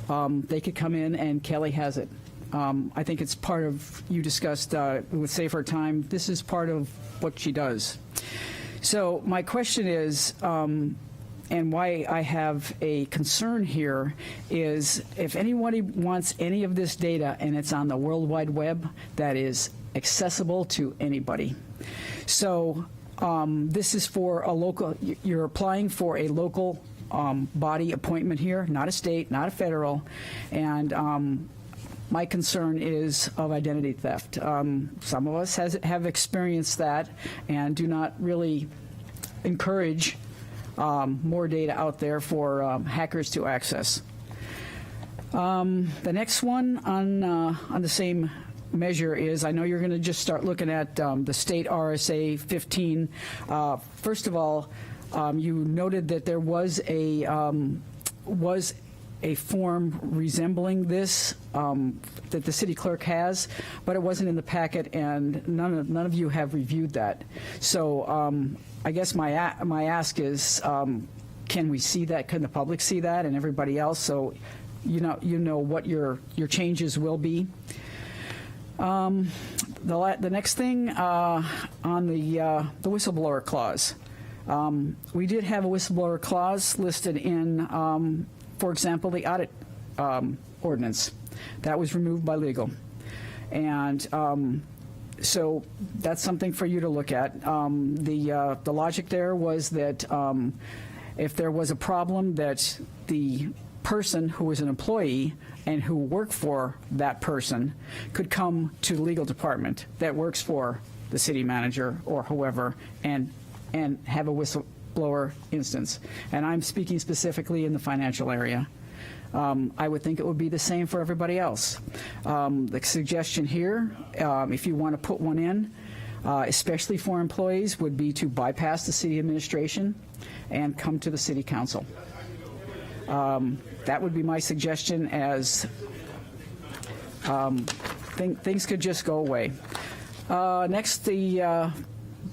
they could come in and Kelly has it. I think it's part of, you discussed with Save Her Time, this is part of what she does. So my question is, and why I have a concern here is if anybody wants any of this data and it's on the World Wide Web, that is accessible to anybody. So this is for a local, you're applying for a local body appointment here, not a state, not a federal, and my concern is of identity theft. Some of us have experienced that and do not really encourage more data out there for hackers to access. The next one on the same measure is, I know you're going to just start looking at the state RSA 15. First of all, you noted that there was a form resembling this that the city clerk has, but it wasn't in the packet, and none of you have reviewed that. So I guess my ask is, can we see that? Can the public see that, and everybody else, so you know what your changes will be? The next thing on the whistleblower clause. We did have a whistleblower clause listed in, for example, the audit ordinance. That was removed by legal. And so that's something for you to look at. The logic there was that if there was a problem, that the person who was an employee and who worked for that person could come to the legal department that works for the city manager or whoever and have a whistleblower instance. And I'm speaking specifically in the financial area. I would think it would be the same for everybody else. The suggestion here, if you want to put one in, especially for employees, would be to bypass the city administration and come to the city council. That would be my suggestion, as things could just go away. Next, the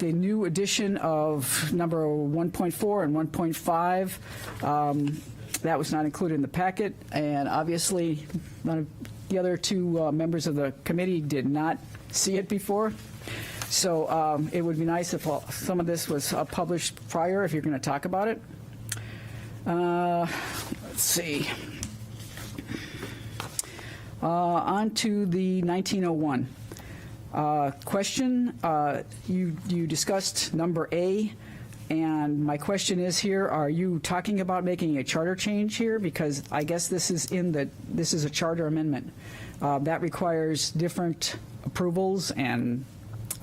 new addition of number 1.4 and 1.5. That was not included in the packet, and obviously none of the other two members of the committee did not see it before. So it would be nice if some of this was published prior, if you're going to talk about it. Let's see. On to the 1901. Question, you discussed number A, And my question is here, are you talking about making a charter change here? Because I guess this is a charter amendment. That requires different approvals and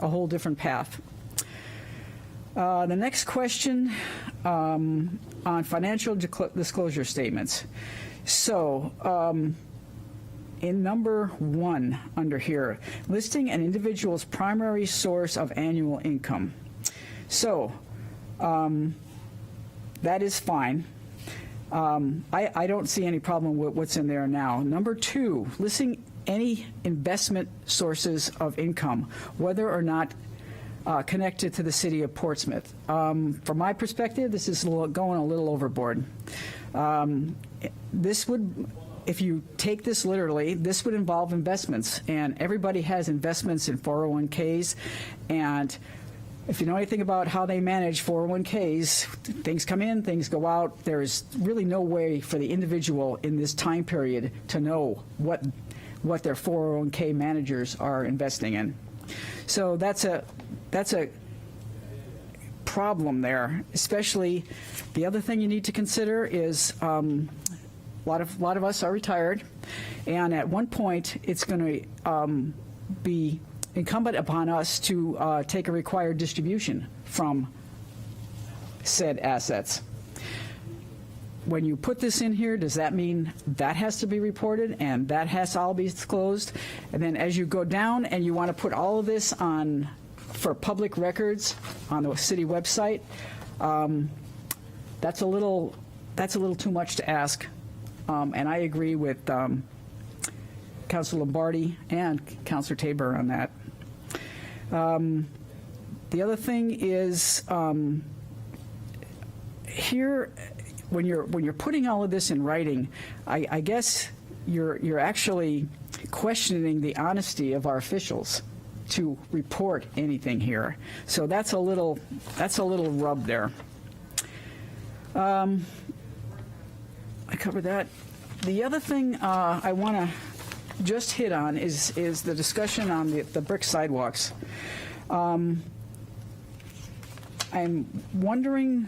a whole different path. The next question on financial disclosure statements. So, in number 1 under here, listing an individual's primary source of annual income. So, that is fine. I don't see any problem with what's in there now. Number 2, listing any investment sources of income, whether or not connected to the city of Portsmouth. From my perspective, this is going a little overboard. This would, if you take this literally, this would involve investments, and everybody has investments in 401ks, and if you know anything about how they manage 401ks, things come in, things go out. There's really no way for the individual in this time period to know what their 401k managers are investing in. So that's a problem there. Especially, the other thing you need to consider is a lot of us are retired, and at one point it's going to be incumbent upon us to take a required distribution from said assets. When you put this in here, does that mean that has to be reported and that has to all be disclosed? And then as you go down and you want to put all of this on for public records on the city website, that's a little too much to ask. And I agree with Councilor Lombardi and Councilor Tabor on that. The other thing is here, when you're putting all of this in writing, I guess you're actually questioning the honesty of our officials to report anything here. So that's a little rub there. I covered that. The other thing I want to just hit on is the discussion on the brick sidewalks. I'm wondering,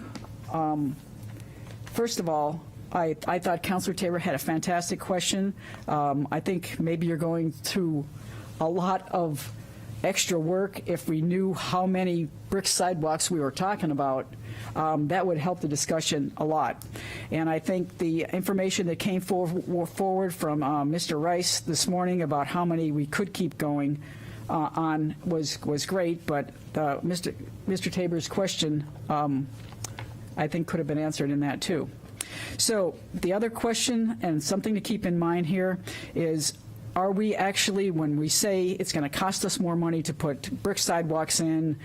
first of all, I thought Councilor Tabor had a fantastic question. I think maybe you're going through a lot of extra work. If we knew how many brick sidewalks we were talking about, that would help the discussion a lot. And I think the information that came forward from Mr. Rice this morning about how many we could keep going on was great, but Mr. Tabor's question, I think, could have been answered in that too. So the other question, and something to keep in mind here, is are we actually, when we say it's going to cost us more money to put brick sidewalks in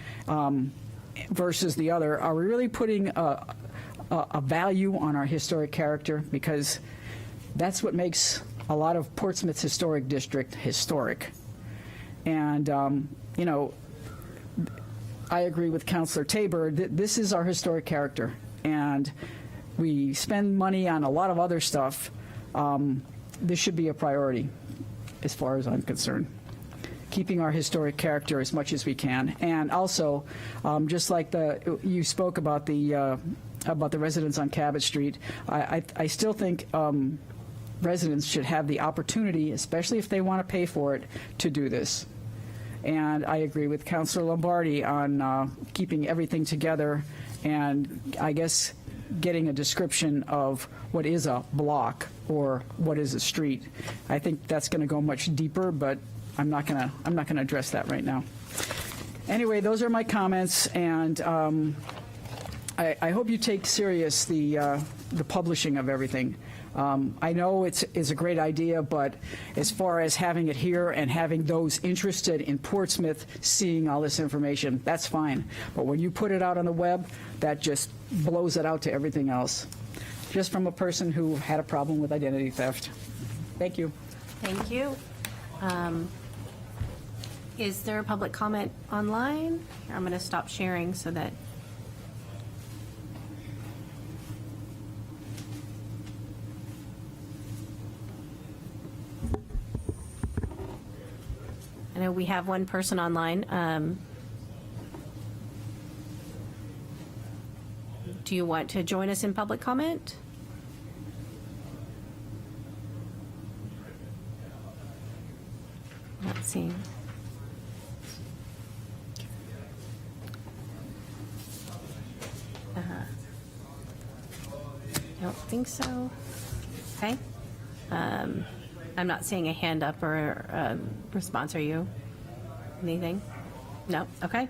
versus the other, are we really putting a value on our historic character? Because that's what makes a lot of Portsmouth's historic district historic. And, I agree with Councilor Tabor. This is our historic character, and we spend money on a lot of other stuff. This should be a priority, as far as I'm concerned. Keeping our historic character as much as we can, and also, just like you spoke about the residents on Cabot Street, I still think residents should have the opportunity, especially if they want to pay for it, to do this. And I agree with Councilor Lombardi on keeping everything together, and I guess getting a description of what is a block or what is a street. I think that's going to go much deeper, but I'm not going to address that right now. Anyway, those are my comments, and I hope you take serious the publishing of everything. I know it's a great idea, but as far as having it here and having those interested in Portsmouth seeing all this information, that's fine. But when you put it out on the web, that just blows it out to everything else. Just from a person who had a problem with identity theft. Thank you. Thank you. Is there a public comment online? I'm going to stop sharing so that I know we have one person online. Do you want to join us in public comment? Let's see. Don't think so. Okay. I'm not seeing a hand up or a response. Are you? Anything? No? Okay.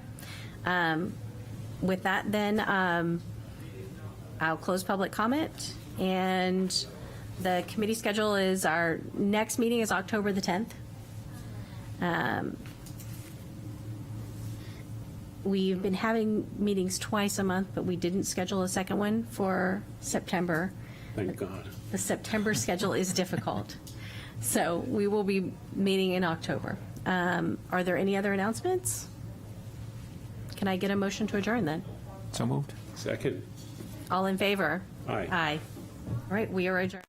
With that, then, I'll close public comment. And the committee schedule is, our next meeting is October the 10th. We've been having meetings twice a month, but we didn't schedule a second one for September. Thank God. The September schedule is difficult. So we will be meeting in October. Are there any other announcements? Can I get a motion to adjourn then? So moved. Second. All in favor? Aye. Aye. All right, we are adjourned.